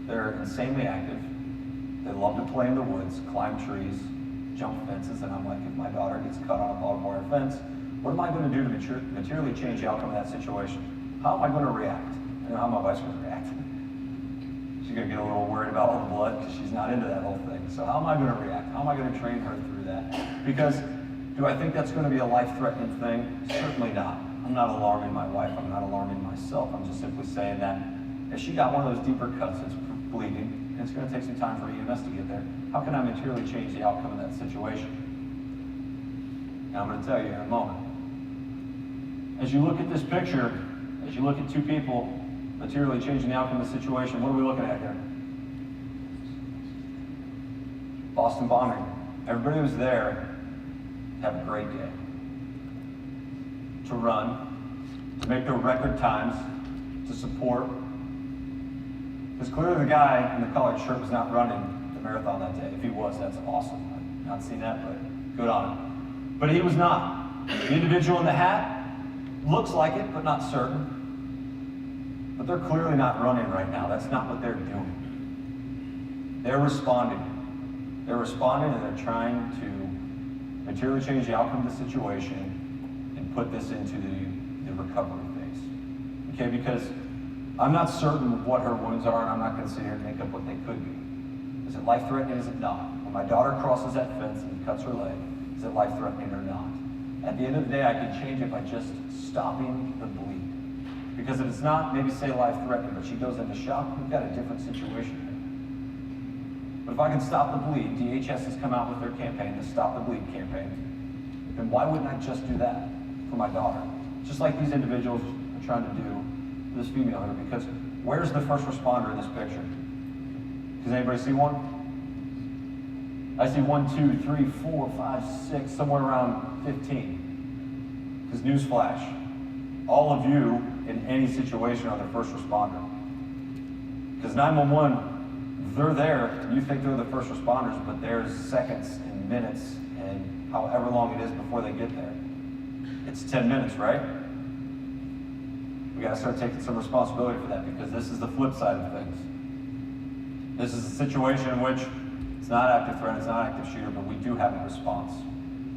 They're insanely active. They love to play in the woods, climb trees, jump fences, and I'm like, if my daughter gets cut on a barbed wire fence, What am I going to do to materially change the outcome of that situation? How am I going to react? I know how my wife's going to react. She's going to get a little worried about all the blood because she's not into that whole thing. So how am I going to react? How am I going to train her through that? Because do I think that's going to be a life-threatening thing? Certainly not. I'm not alarming my wife. I'm not alarming myself. I'm just simply saying that if she got one of those deeper cuts, it's bleeding, and it's going to take some time for EMS to get there, how can I materially change the outcome of that situation? And I'm going to tell you in a moment. As you look at this picture, as you look at two people materially changing the outcome of the situation, what are we looking at here? Boston bombing. Everybody was there to have a great day. To run, to make their record times, to support. Because clearly the guy in the collared shirt was not running the marathon that day. If he was, that's awesome. I've not seen that, but good on him. But he was not. The individual in the hat looks like it, but not certain. But they're clearly not running right now. That's not what they're doing. They're responding. They're responding and they're trying to materially change the outcome of the situation and put this into the recovery phase. Okay, because I'm not certain of what her wounds are, and I'm not going to sit here and make up what they could be. Is it life-threatening? Is it not? When my daughter crosses that fence and cuts her leg, is it life-threatening or not? At the end of the day, I can change it by just stopping the bleed. Because if it's not, maybe say life-threatening, but she goes into shock, we've got a different situation here. But if I can stop the bleed, DHS has come out with their campaign, the Stop the Bleed campaign, then why wouldn't I just do that for my daughter? Just like these individuals are trying to do for this female here, because where's the first responder in this picture? Does anybody see one? I see 1, 2, 3, 4, 5, 6, somewhere around 15. Because newsflash, all of you in any situation are the first responder. Because 911, they're there, and you think they're the first responders, but there's seconds and minutes and however long it is before they get there. It's 10 minutes, right? We gotta start taking some responsibility for that, because this is the flip side of things. This is a situation in which it's not active threat, it's not active shooter, but we do have a response.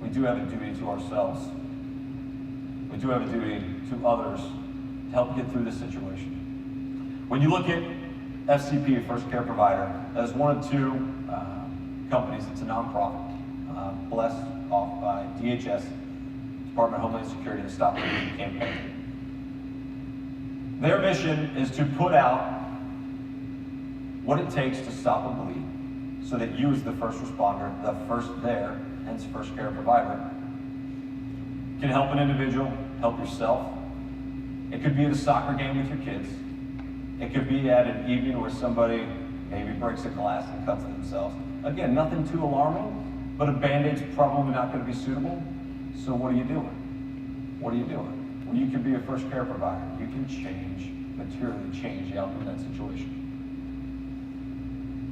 We do have a duty to ourselves. We do have a duty to others to help get through this situation. When you look at FCP, First Care Provider, as one of two companies, it's a nonprofit, blessed off by DHS, Department of Homeland Security, and the Stop the Bleed campaign. Their mission is to put out what it takes to stop a bleed, so that you as the first responder, the first there, hence first care provider, can help an individual, help yourself. It could be at a soccer game with your kids. It could be at an evening where somebody maybe breaks a glass and cuts themselves. Again, nothing too alarming, but a Band-Aid's probably not going to be suitable. So what are you doing? What are you doing? Well, you can be a first care provider. You can materially change the outcome of that situation.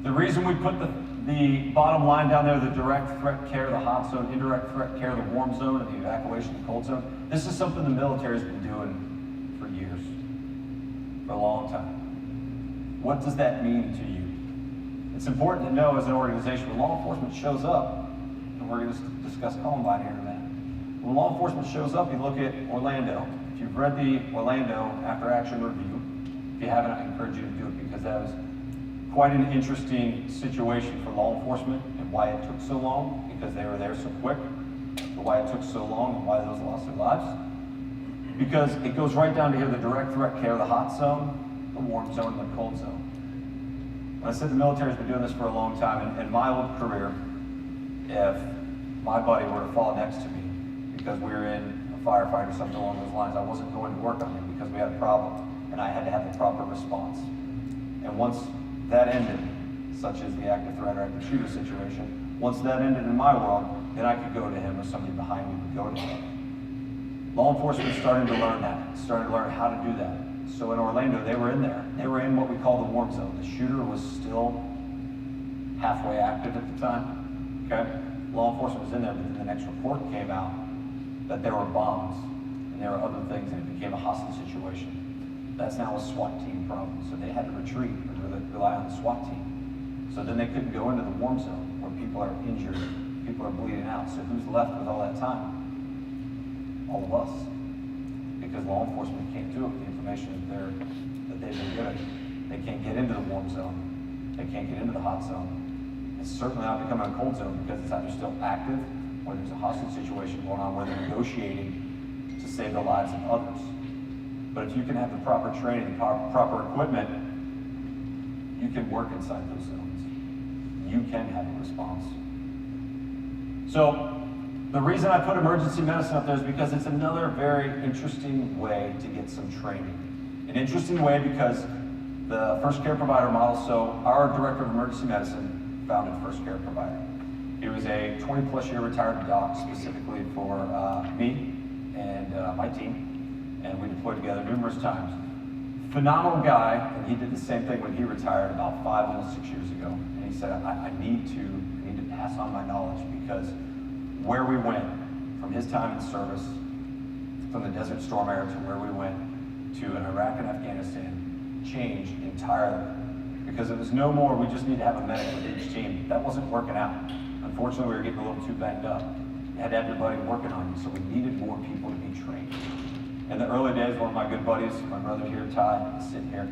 The reason we put the bottom line down there, the direct threat care, the hot zone, indirect threat care, the warm zone, and the evacuation, the cold zone, this is something the military's been doing for years, for a long time. What does that mean to you? It's important to know as an organization, when law enforcement shows up, and we're going to discuss Columbine here in a minute. When law enforcement shows up, you look at Orlando. If you've read the Orlando After Action Review, if you haven't, I encourage you to do it, because that was quite an interesting situation for law enforcement and why it took so long, because they were there so quick, but why it took so long and why those lost their lives. Because it goes right down to here, the direct threat care, the hot zone, the warm zone, and the cold zone. When I said the military's been doing this for a long time, in my old career, if my buddy were to fall next to me because we were in a firefight or something along those lines, I wasn't going to work on him because we had a problem, and I had to have the proper response. And once that ended, such as the active threat or active shooter situation, once that ended in my world, then I could go to him, or somebody behind me would go to him. Law enforcement started to learn that, started to learn how to do that. So in Orlando, they were in there. They were in what we call the warm zone. The shooter was still halfway active at the time, okay? Law enforcement was in there, but then the next report came out that there were bombs and there were other things, and it became a hostage situation. That's now a SWAT team problem. So they had to retreat and rely on the SWAT team. So then they couldn't go into the warm zone where people are injured, people are bleeding out. So who's left with all that time? all of us, because law enforcement can't do it with the information that they've been given. They can't get into the warm zone. They can't get into the hot zone. It's certainly not becoming a cold zone because it's either still active or there's a hostage situation going on where they're negotiating to save the lives of others. But if you can have the proper training, proper equipment, you can work inside those zones. You can have a response. So the reason I put emergency medicine up there is because it's another very interesting way to get some training. An interesting way because the first care provider model, so our director of emergency medicine founded First Care Provider. He was a 20-plus year retired doc specifically for me and my team, and we deployed together numerous times. Phenomenal guy, and he did the same thing when he retired about 5, almost 6 years ago. And he said, I need to pass on my knowledge because where we went from his time in service, from the Desert Storm era to where we went to in Iraq and Afghanistan, changed entirely. Because it was no more, we just need to have a medic with each team. That wasn't working out. Unfortunately, we were getting a little too banged up. You had everybody working on you, so we needed more people to be trained. In the early days, one of my good buddies, my brother here, Ty, is sitting here.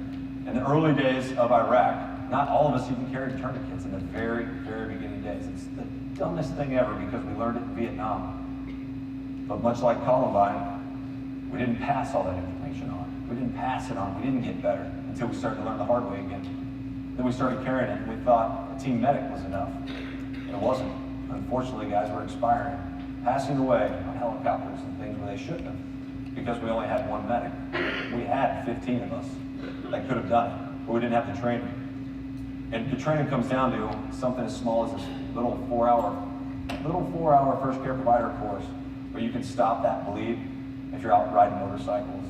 In the early days of Iraq, not all of us even carried tourniquets in the very, very beginning days. It's the dumbest thing ever because we learned it in Vietnam. But much like Columbine, we didn't pass all that information on. We didn't pass it on. We didn't get better until we started to learn the hard way again. Then we started carrying it, and we thought a team medic was enough. It wasn't. Unfortunately, guys were expiring, passing away on helicopters and things where they shouldn't have, because we only had one medic. We had 15 of us that could have done it, but we didn't have the training. And the training comes down to something as small as this little four-hour first care provider course, where you can stop that bleed if you're out riding motorcycles.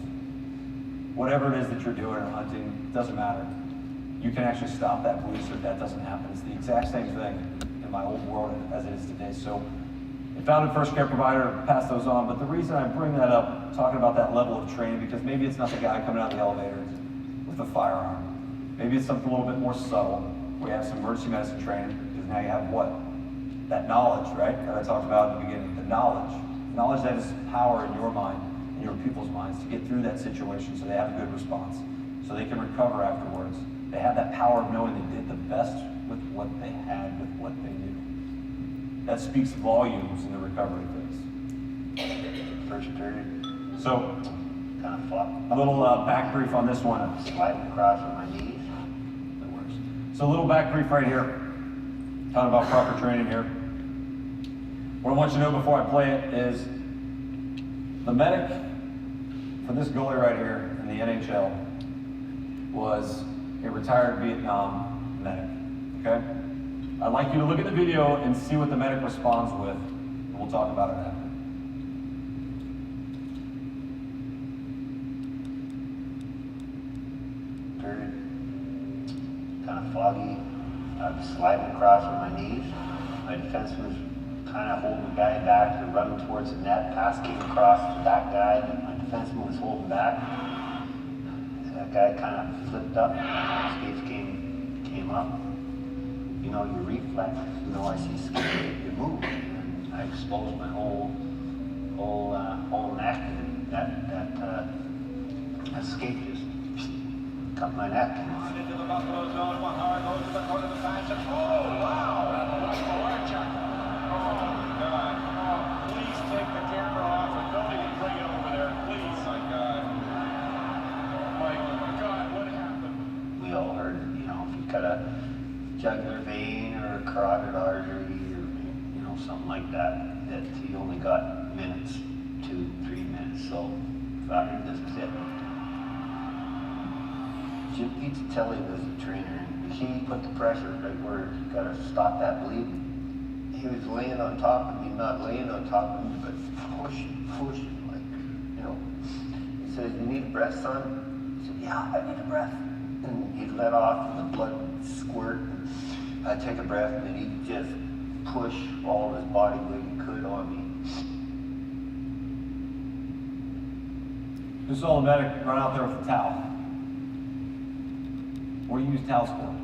Whatever it is that you're doing or hunting, doesn't matter. You can actually stop that bleed so that doesn't happen. It's the exact same thing in my old world as it is today. So I founded First Care Provider, passed those on, but the reason I bring that up, talking about that level of training, because maybe it's not the guy coming out of the elevator with a firearm. Maybe it's something a little bit more subtle, where you have some emergency medicine training, because now you have what? That knowledge, right? That I talked about at the beginning, the knowledge. Knowledge that is power in your mind, in your people's minds, to get through that situation so they have a good response, so they can recover afterwards. They have that power of knowing they did the best with what they had, with what they knew. That speaks volumes in the recovery phase. First turn, So, kind of flop, a little back brief on this one. sliding across on my knees. That works. So a little back brief right here, talking about proper training here. What I want you to know before I play it is the medic for this goalie right here in the NHL was a retired Vietnam medic, okay? I'd like you to look at the video and see what the medic responds with, and we'll talk about it after. Turn, kind of foggy. I'm sliding across on my knees. My defenseman was kind of holding the guy back and running towards the net. Pass came across to that guy. My defenseman was holding back. That guy kind of flipped up. Skates came up. You know, your reflex. You know, I see skates. You move. And I exposed my whole neck, and that skate just cut my neck. Into the Buffalo zone, one hard goes to the corner of the fashion. Oh, wow! Oh, God. Oh, please take the camera off and don't even bring it over there. Please, my God. Oh, my God, what happened? We all heard, you know, if you cut a jugular vein or a carotid artery or, you know, something like that, that you only got minutes, 2-3 minutes. So, this is it. Jim Pizzatelli was the trainer, and he put the pressure right where you got to stop that bleeding. He was laying on top of me, not laying on top of me, but pushing, like, you know. He said, "You need a breath, son?" I said, "Yeah, I need a breath." And he'd let off, and the blood squirt. And I'd take a breath, and then he'd just push all of his body weight he could on me. Just saw the medic run out there with a towel. What do you use towels for?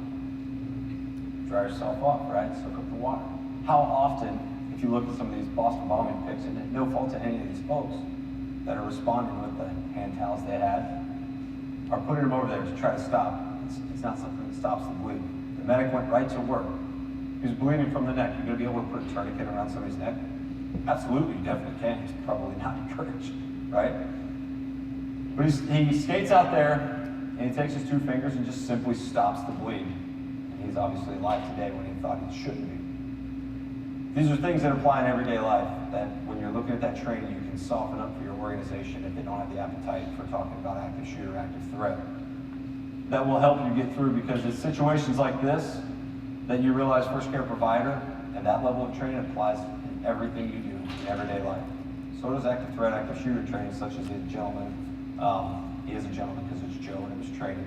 Dry yourself off, right? Soak up the water. How often, if you look at some of these Boston bombing pics, and no fault to any of these folks, that are responding with the hand towels they had are putting him over there to try to stop. It's not something that stops the bleed. The medic went right to work. He was bleeding from the neck. You're going to be able to put a tourniquet around somebody's neck? Absolutely, you definitely can. He's probably not encouraged, right? But he skates out there, and he takes his 2 fingers and just simply stops the bleed. And he's obviously alive today when he thought he shouldn't be. These are things that apply in everyday life, that when you're looking at that training, you can soften up for your organization if they don't have the appetite for talking about active shooter, active threat. That will help you get through, because it's situations like this that you realize first care provider and that level of training applies in everything you do in everyday life. So does active threat, active shooter training, such as the gentleman. He is a gentleman because it's Joe and he was training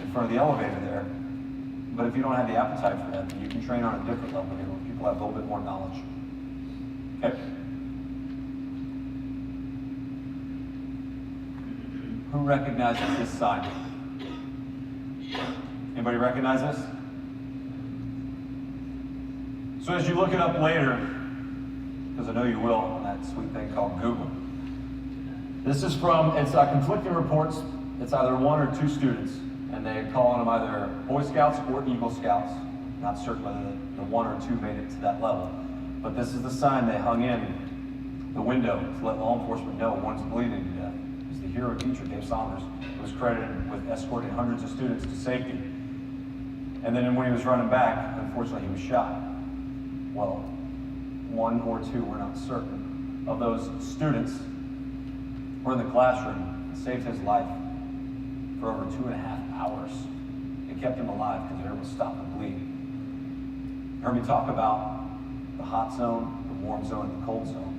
in front of the elevator there. But if you don't have the appetite for that, then you can train on a different level here where people have a little bit more knowledge. Okay. Who recognizes this sign? Anybody recognize this? So as you look it up later, because I know you will, on that sweet thing called Google. This is from, it's conflicting reports. It's either 1 or 2 students, and they call on them either Boy Scouts or Eagle Scouts. Not certain whether the 1 or 2 made it to that level. But this is the sign they hung in the window to let law enforcement know one's bleeding to death. It was the hero teacher, Dave Saunders, who was credited with escorting hundreds of students to safety. And then when he was running back, unfortunately he was shot. Well, 1 or 2, we're not certain, of those students were in the classroom and saved his life for over 2.5 hours. It kept him alive because they were able to stop the bleed. You heard me talk about the hot zone, the warm zone, and the cold zone.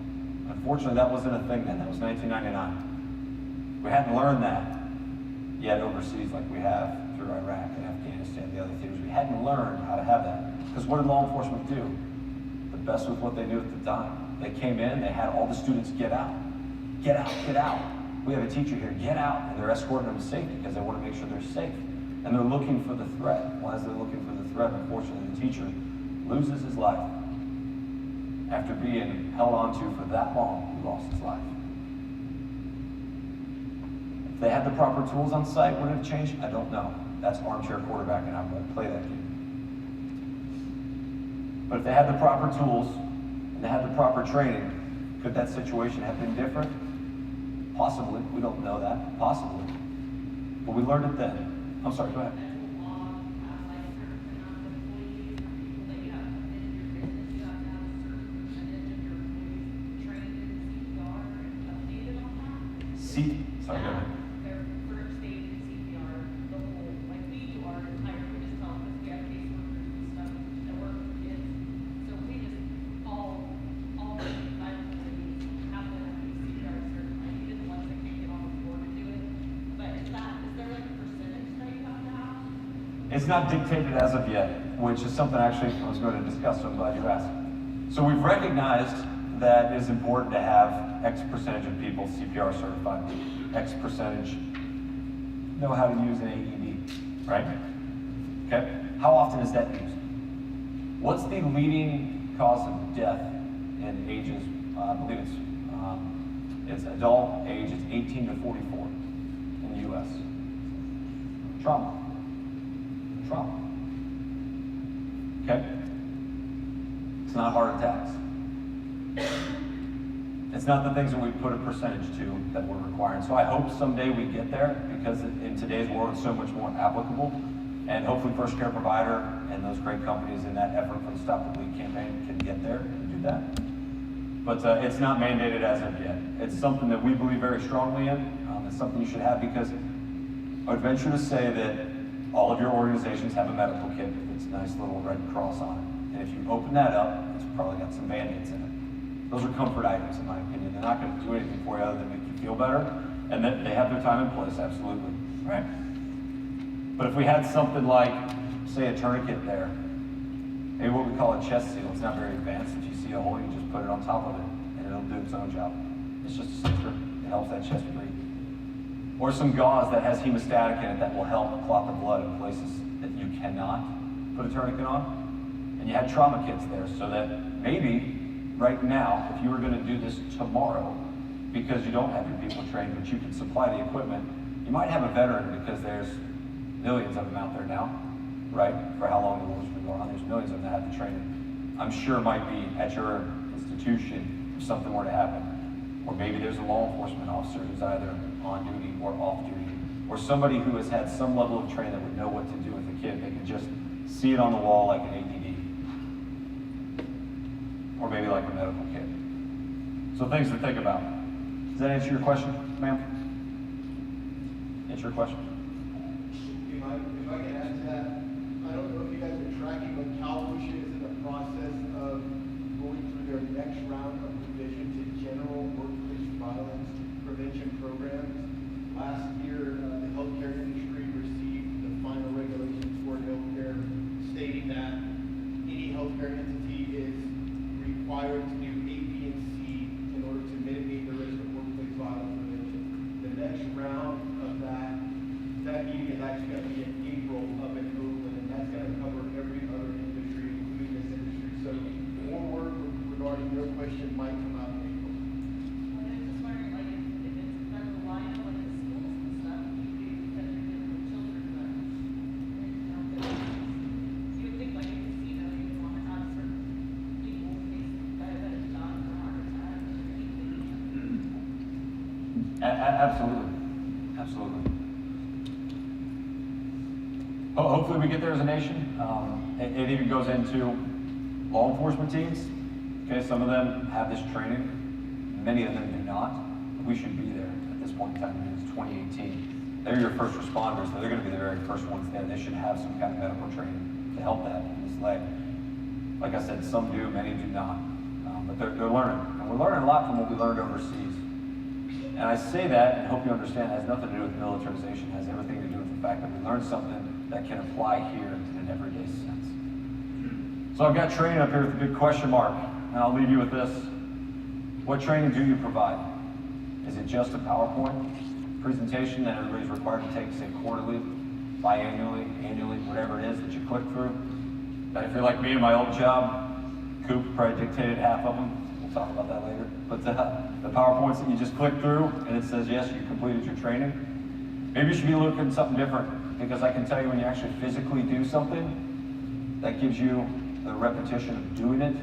Unfortunately, that wasn't a thing then. That was 1999. We hadn't learned that yet overseas like we have through Iraq and Afghanistan, the other theaters. We hadn't learned how to have that. Because what did law enforcement do? The best with what they knew at the time. They came in, they had all the students get out. Get out, get out. We have a teacher here, get out. And they're escorting them to safety because they want to make sure they're safe. And they're looking for the threat. Well, as they're looking for the threat, unfortunately, the teacher loses his life. After being held onto for that long, he lost his life. If they had the proper tools on site, would it have changed? I don't know. That's armchair quarterback, and I won't play that game. But if they had the proper tools and they had the proper training, could that situation have been different? Possibly. We don't know that. Possibly. But we learned it then. I'm sorry, go ahead. Sorry, go ahead. Their first aid and CPR, the whole, like we do our entire, we just tell them, we have caseworkers and stuff that work with kids. So we just all the time, have them be CPR certified, even the ones that can't get on the floor to do it. But is there like a percentage that you have to have? It's not dictated as of yet, which is something actually I was going to discuss, so I'm glad you asked. So we've recognized that it is important to have X percentage of people CPR certified, X percentage know how to use an AED, right? Okay, how often is that used? What's the leading cause of death in ages, I believe it's adult age, it's 18 to 44 in the US. Trauma. Okay? It's not heart attacks. It's not the things that we put a percentage to that we're requiring. So I hope someday we get there, because in today's world it's so much more applicable. And hopefully First Care Provider and those great companies in that effort for the Stop the Bleed campaign can get there and do that. But it's not mandated as of yet. It's something that we believe very strongly in. It's something you should have, because I would venture to say that all of your organizations have a medical kit with its nice little red cross on it. And if you open that up, it's probably got some Band-Aids in it. Those are comfort items, in my opinion. They're not going to do anything for you other than make you feel better. And that they have their time and place, absolutely. Right. But if we had something like, say, a tourniquet there, maybe what we call a chest seal. It's not very advanced. If you see a hole, you just put it on top of it, and it'll do its own job. It's just a sticker. It helps that chest breathe. Or some gauze that has hemostatic in it that will help clot the blood in places that you cannot put a tourniquet on. And you had trauma kits there, so that maybe right now, if you were going to do this tomorrow, because you don't have your people trained, but you can supply the equipment. You might have a veteran because there's millions of them out there now, right? For how long the war's been going on, there's millions of them that have the training. I'm sure might be at your institution if something were to happen. Or maybe there's a law enforcement officer who's either on duty or off duty, or somebody who has had some level of training that would know what to do with a kid. They can just see it on the wall like an ADD, or maybe like a medical kit. So things to think about. Does that answer your question, ma'am? Answer your question? If I can add to that, I don't know if you guys are tracking, but Calbush is in the process of going through their next round of revision to general workplace violence prevention programs. Last year, the healthcare industry received the final regulations for healthcare, stating that any healthcare entity is required to do A, B, and C in order to mitigate the risk of workplace violence prevention. The next round of that meeting is actually going to be in April up in Oakland, and that's going to cover every other industry, including this industry. So more work regarding your question might come out in April. Well, I was just wondering, like, if it's better to line up like the schools and stuff, you because you're dealing with children, but, you know, you would think like a casino, you would want to have certain people in case diabetic dog or heart attack or anything. Absolutely, absolutely. Hopefully we get there as a nation. It even goes into law enforcement teams. Okay, some of them have this training, many of them do not. We should be there at this point in time. It's 2018. They're your first responders, so they're going to be the very first ones there. They should have some kind of medical training to help that in this leg. Like I said, some do, many do not. But they're learning. And we're learning a lot from what we learned overseas. And I say that, and hope you understand, it has nothing to do with militarization. It has everything to do with the fact that we learned something that can apply here in an everyday sense. So I've got training up here with a big question mark, and I'll leave you with this. What training do you provide? Is it just a PowerPoint presentation that everybody's required to take, say, quarterly, biannually, annually, whatever it is that you click through? But if you're like me in my old job, Coop probably dictated half of them. We'll talk about that later. But the PowerPoints that you just click through, and it says, yes, you completed your training. Maybe you should be looking at something different, because I can tell you when you actually physically do something, that gives you the repetition of doing it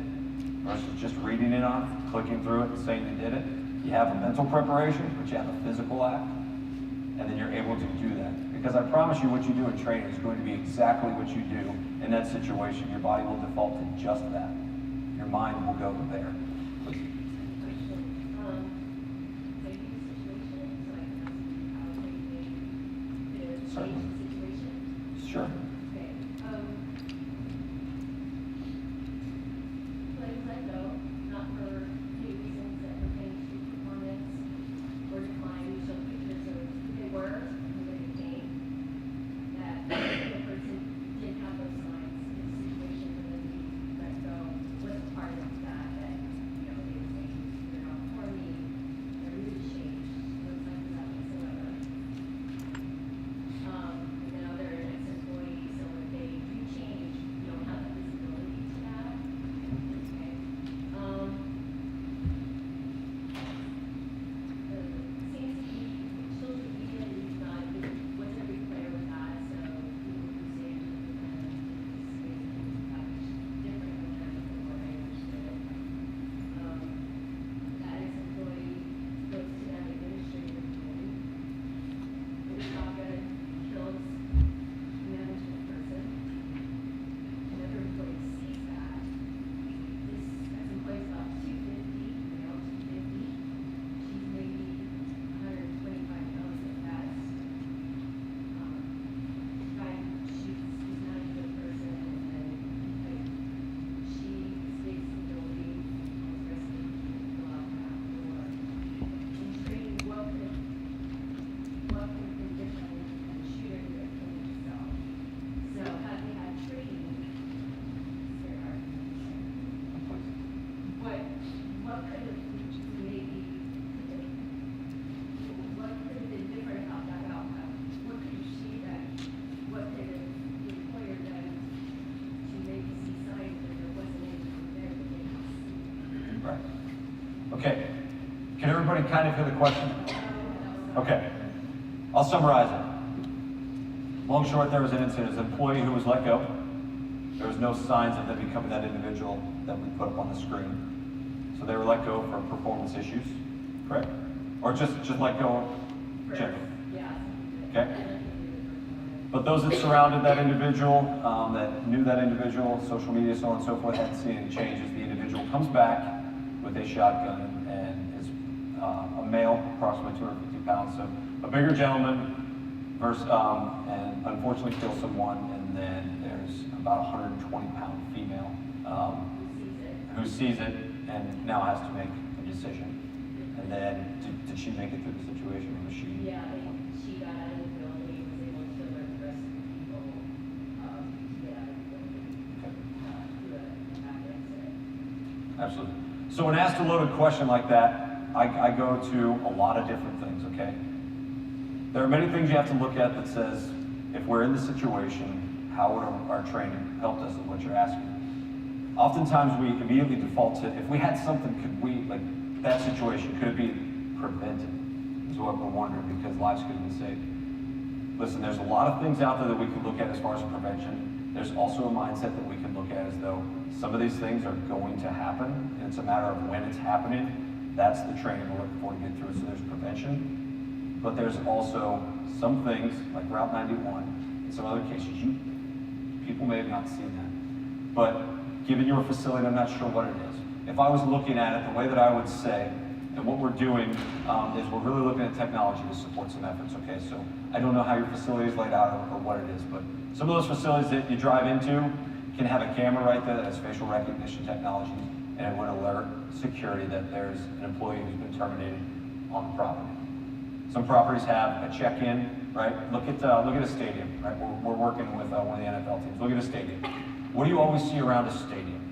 versus just reading it on, clicking through it and saying you did it. You have a mental preparation, but you have a physical act, and then you're able to do that. Because I promise you what you do in training is going to be exactly what you do in that situation. Your body will default to just that. Your mind will go there. Certainly. Sure. Okay. Like let go, not for any reasons that pertain to performance or decline. We show pictures of who they were, who they became. That the person didn't have those signs in the situation, and then we let go was a part of that. That you know they were saying they're not for me, they're really changed, no signs of that whatsoever. And then other ex-employees, so if they do change, you don't have the visibility to that. Okay. Seems to be social media is not, wasn't a big player with that, so people who say different than what I understood. That ex-employee goes to that administrative committee. It's not good. Kills management person. Another employee sees that. This ex-employee's about 250, male 250. She's maybe 125 pounds at best. She's not a good person, and like she stays in the building, almost resting, go out that door. In training, what could have been different than the shooter who had killed himself? So had they had training, it's very hard to understand. What could have maybe, what could have been different about that outcome? What could you see that, what could have the employer done to maybe see signs that there wasn't anything there that they could see? Right. Okay. Can everybody kind of hear the question? Okay, I'll summarize it. Long short, there was an incident. It was an employee who was let go. There was no signs of them becoming that individual that we put up on the screen. So they were let go for performance issues, correct? Or just let go generally? Yeah. Okay. But those that surrounded that individual, that knew that individual, social media, so on and so forth, hadn't seen any changes. The individual comes back with a shotgun and is a male, approximately 250 pounds, so a bigger gentleman, and unfortunately kills someone, and then there's about a 120-pound female who sees it and now has to make a decision. And then, did she make it through the situation, or was she? Yeah, she got out of the building, was able to let the rest of the people, get out of the building, do a traffic exit. Absolutely. So when asked a loaded question like that, I go to a lot of different things, okay? There are many things you have to look at that says, if we're in the situation, how would our training helped us, is what you're asking. Oftentimes we immediately default to, if we had something, could we, like that situation, could it be prevented? Is what we're wondering, because lives could have been saved. Listen, there's a lot of things out there that we can look at as far as prevention. There's also a mindset that we can look at as though some of these things are going to happen, and it's a matter of when it's happening. That's the training we're looking for to get through it. So there's prevention, but there's also some things like Route 91, in some other cases, people may have not seen that. But given your facility, I'm not sure what it is. If I was looking at it, the way that I would say, and what we're doing is we're really looking at technology to support some efforts, okay? So I don't know how your facility is laid out or what it is, but some of those facilities that you drive into can have a camera right there that has facial recognition technology, and it would alert security that there's an employee who's been terminated on the property. Some properties have a check-in, right? Look at a stadium, right? We're working with one of the NFL teams. Look at a stadium. What do you always see around a stadium?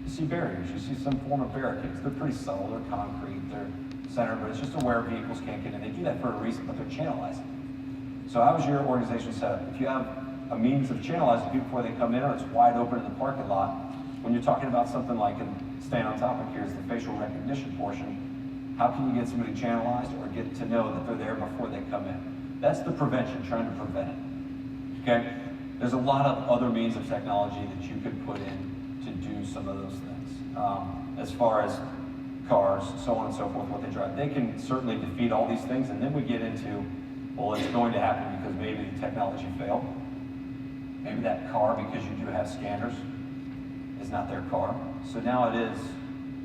You see barriers, you see some form of barricades. They're pretty subtle, they're concrete, they're centered, but it's just to where vehicles can't get in. They do that for a reason, but they're channelizing. So how is your organization set up? If you have a means of channelizing people before they come in, or it's wide open in the parking lot, when you're talking about something like, and staying on topic here, is the facial recognition portion, how can you get somebody channelized or get to know that they're there before they come in? That's the prevention, trying to prevent it, okay? There's a lot of other means of technology that you could put in to do some of those things. As far as cars, so on and so forth, what they drive, they can certainly defeat all these things, and then we get into, well, it's going to happen because maybe the technology failed. Maybe that car, because you do have scanners, is not their car. So now it is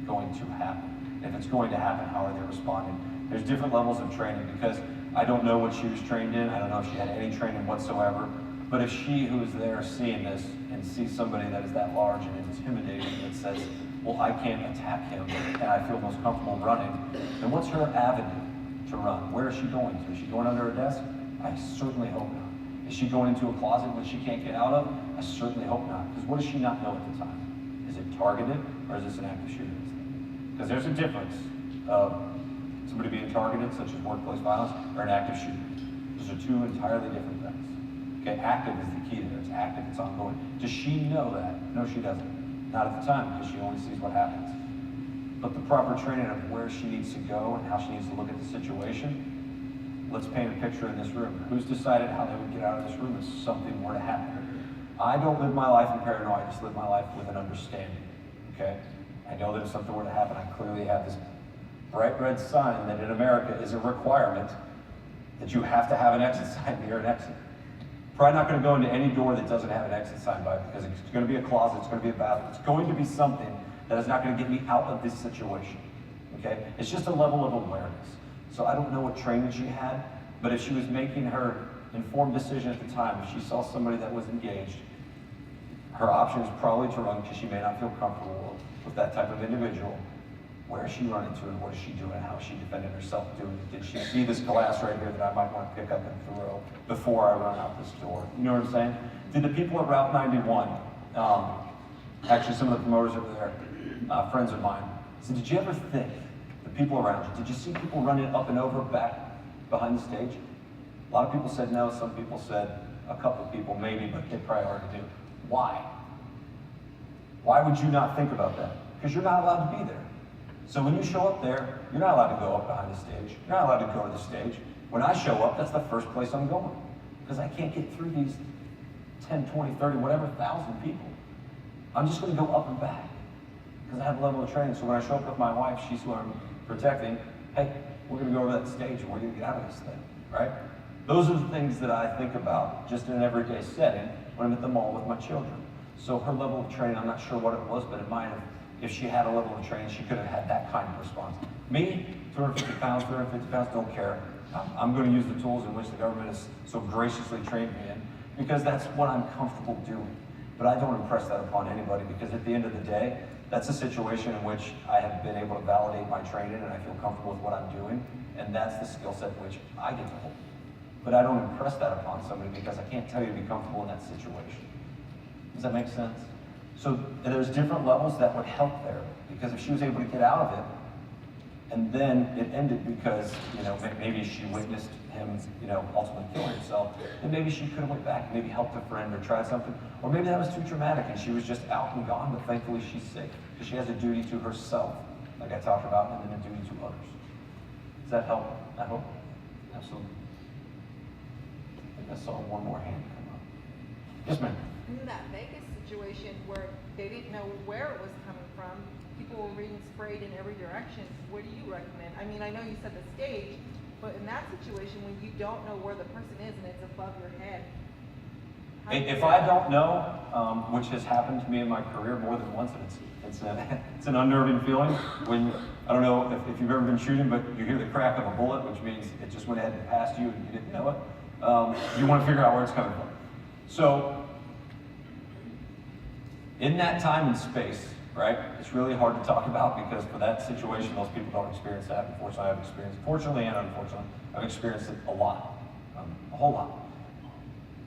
going to happen. If it's going to happen, how are they responding? There's different levels of training, because I don't know what she was trained in. I don't know if she had any training whatsoever. But if she who is there seeing this and sees somebody that is that large and intimidating that says, well, I can't attack him and I feel most comfortable running, then what's her avenue to run? Where is she going to? Is she going under a desk? I certainly hope not. Is she going into a closet that she can't get out of? I certainly hope not. Because what does she not know at the time? Is it targeted, or is this an active shooter? Because there's a difference of somebody being targeted, such as workplace violence, or an active shooter. Those are two entirely different things. Okay, active is the key there. It's active, it's ongoing. Does she know that? No, she doesn't. Not at the time, because she only sees what happens. But the proper training of where she needs to go and how she needs to look at the situation, let's paint a picture in this room. Who's decided how they would get out of this room if something were to happen? I don't live my life in paranoia, I just live my life with an understanding, okay? I know that if something were to happen, I clearly have this bright red sign that in America is a requirement that you have to have an exit sign near an exit. Probably not going to go into any door that doesn't have an exit sign by it, because it's going to be a closet, it's going to be a bathroom, it's going to be something that is not going to get me out of this situation, okay? It's just a level of awareness. So I don't know what training she had, but if she was making her informed decision at the time, if she saw somebody that was engaged, her option is probably to run, because she may not feel comfortable with that type of individual. Where is she running to, and what is she doing, and how is she defending herself doing it? Did she see this glass right here that I might want to pick up and throw before I run out this door? You know what I'm saying? Did the people at Route 91, actually some of the promoters over there, friends of mine, said, did you ever think, the people around you, did you see people running up and over back behind the stage? A lot of people said no, some people said, a couple of people maybe, but they probably hard to do. Why? Why would you not think about that? Because you're not allowed to be there. So when you show up there, you're not allowed to go up behind the stage. You're not allowed to go to the stage. When I show up, that's the first place I'm going. Because I can't get through these 10, 20, 30, whatever, 1,000 people. I'm just going to go up and back. Because I have a level of training. So when I show up with my wife, she's who I'm protecting. Hey, we're going to go over that stage and we're going to get out of this thing, right? Those are the things that I think about just in an everyday setting when I'm at the mall with my children. So her level of training, I'm not sure what it was, but it might have, if she had a level of training, she could have had that kind of response. Me, 250 pounds, 350 pounds, don't care. I'm going to use the tools in which the government has so graciously trained me in, because that's what I'm comfortable doing. But I don't impress that upon anybody, because at the end of the day, that's a situation in which I have been able to validate my training and I feel comfortable with what I'm doing, and that's the skill set which I get to hold. But I don't impress that upon somebody because I can't tell you to be comfortable in that situation. Does that make sense? So there's different levels that would help there, because if she was able to get out of it, and then it ended because, you know, maybe she witnessed him, you know, ultimately killing himself, then maybe she could have went back and maybe helped a friend or tried something, or maybe that was too traumatic and she was just out and gone, but thankfully she's safe, because she has a duty to herself, like I talked about, and then a duty to others. Does that help? I hope? Absolutely. I think I saw one more hand come up. Yes, ma'am. In that Vegas situation where they didn't know where it was coming from, people were being sprayed in every direction, what do you recommend? I mean, I know you said the stage, but in that situation when you don't know where the person is and it's above your head. If I don't know, which has happened to me in my career more than once, and it's an unnerving feeling when, I don't know if you've ever been shooting, but you hear the crack of a bullet, which means it just went ahead and passed you and you didn't know it. You want to figure out where it's coming from. So, in that time and space, right, it's really hard to talk about, because for that situation, those people don't experience that. Unfortunately, I've experienced, fortunately and unfortunately, I've experienced it a lot, a whole lot.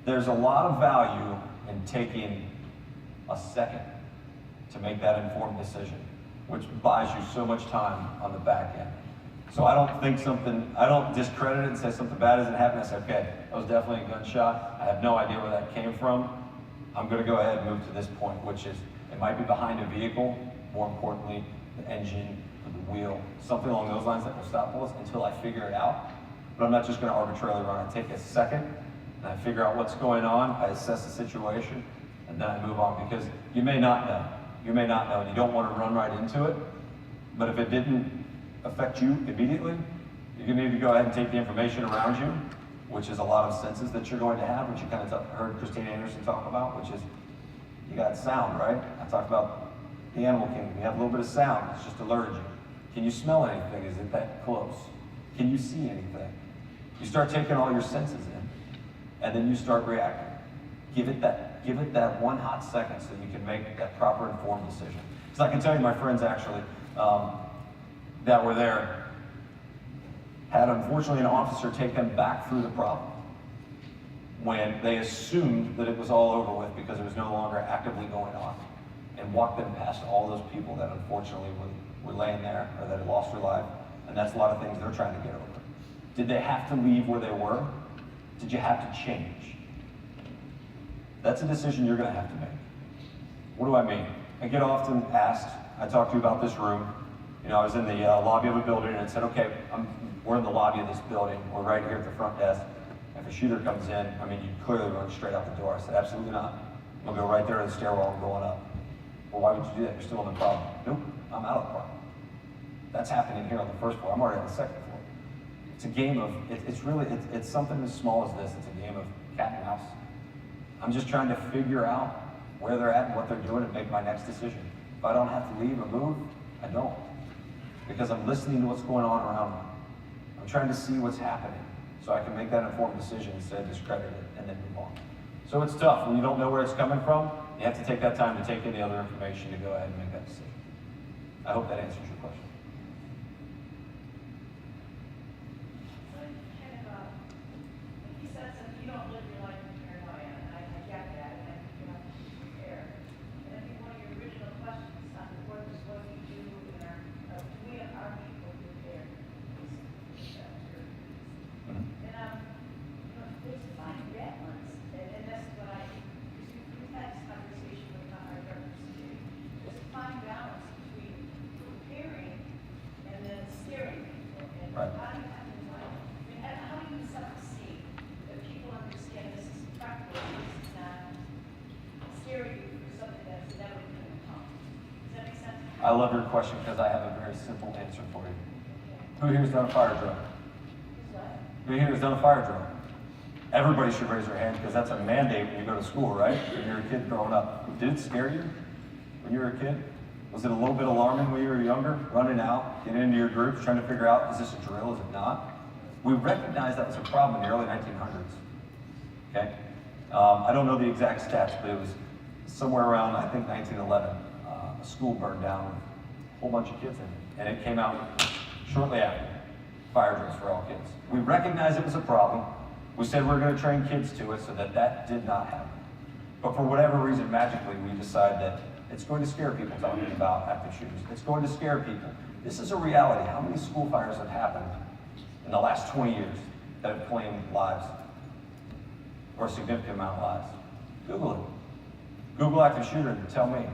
There's a lot of value in taking a second to make that informed decision, which buys you so much time on the back end. So I don't discredit it and say something bad isn't happening. I say, okay, that was definitely a gunshot. I have no idea where that came from. I'm going to go ahead and move to this point, which is, it might be behind a vehicle, more importantly, the engine, or the wheel, something along those lines that will stop bullets until I figure it out. But I'm not just going to arbitrarily run. I take a second, and I figure out what's going on, I assess the situation, and then I move on, because you may not know. You may not know, and you don't want to run right into it. But if it didn't affect you immediately, you need to go ahead and take the information around you, which is a lot of senses that you're going to have, which you kind of heard Christine Anderson talk about, which is, you got sound, right? I talked about the animal kingdom. You have a little bit of sound, it's just alerted you. Can you smell anything? Is it that close? Can you see anything? You start taking all your senses in, and then you start reacting. Give it that one hot second so you can make that proper informed decision. Because I can tell you, my friends actually, that were there, had unfortunately an officer take them back through the problem when they assumed that it was all over with because it was no longer actively going on, and walked them past all those people that unfortunately were laying there, or that had lost their life. And that's a lot of things they're trying to get over. Did they have to leave where they were? Did you have to change? That's a decision you're going to have to make. What do I mean? I get often asked, I talk to you about this room. You know, I was in the lobby of a building and it said, okay, we're in the lobby of this building. We're right here at the front desk. If a shooter comes in, I mean, you clearly run straight out the door. I said, absolutely not. We'll go right there to the stairwell and going up. Well, why would you do that? You're still in the problem. Nope, I'm out of the problem. That's happening here on the first floor. I'm already on the second floor. It's a game of, it's something as small as this. It's a game of cat and mouse. I'm just trying to figure out where they're at and what they're doing and make my next decision. If I don't have to leave or move, I don't. Because I'm listening to what's going on around me. I'm trying to see what's happening so I can make that informed decision instead of discredit it and then move on. So it's tough. When you don't know where it's coming from, you have to take that time to take in the other information to go ahead and make that decision. I hope that answers your question. You said something, you don't live your life in paranoia, and I get that, and I think you have to be prepared. And I think one of your original questions on what you do in we are people prepared. And there's defined red ones, and that's what we've had this conversation with our governors today. There's a fine balance between preparing I love your question because I have a very simple answer for you. Who here has done a fire drill? Who here has done a fire drill? Everybody should raise their hand because that's a mandate when you go to school, right? When you're a kid growing up. Did it scare you when you were a kid? Was it a little bit alarming when you were younger? Running out, getting into your groups, trying to figure out, is this a drill, is it not? We recognized that was a problem in the early 1900s. Okay? I don't know the exact stats, but it was somewhere around, I think, 1911. A school burned down with a whole bunch of kids in it. And it came out shortly after. Fire drills for all kids. We recognized it was a problem. We said we were going to train kids to it so that that did not happen. But for whatever reason, magically, we decided that it's going to scare people talking about active shooters. It's going to scare people. This is a reality. How many school fires have happened in the last 20 years that have claimed lives? Or a significant amount of lives? Google it. Google active shooter and tell me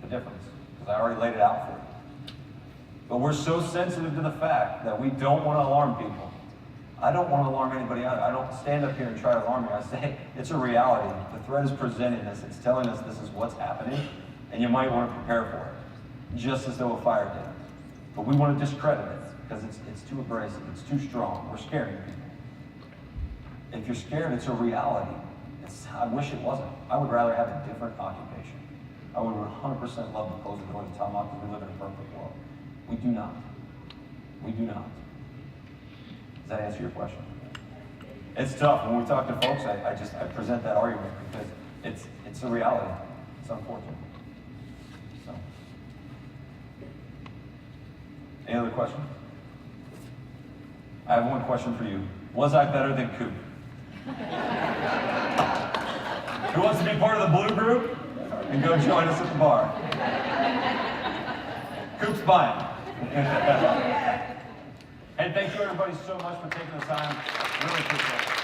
the difference, because I already laid it out for you. But we're so sensitive to the fact that we don't want to alarm people. I don't want to alarm anybody else. I don't stand up here and try to alarm you. I say it's a reality. The threat is presenting us. It's telling us this is what's happening, and you might want to prepare for it, just as though a fire did. But we want to discredit it because it's too abrasive. It's too strong. We're scaring people. If you're scared, it's a reality. I wish it wasn't. I would rather have a different occupation. I would 100% love to close the door to tomahawk because we live in a perfect world. We do not. We do not. Does that answer your question? It's tough. When we talk to folks, I present that argument because it's a reality. It's unfortunate. So, any other questions? I have one question for you. Was I better than Coop? Who wants to be part of the blue group? And go join us at the bar. Coop's buying. And thank you everybody so much for taking the time. Really appreciate it.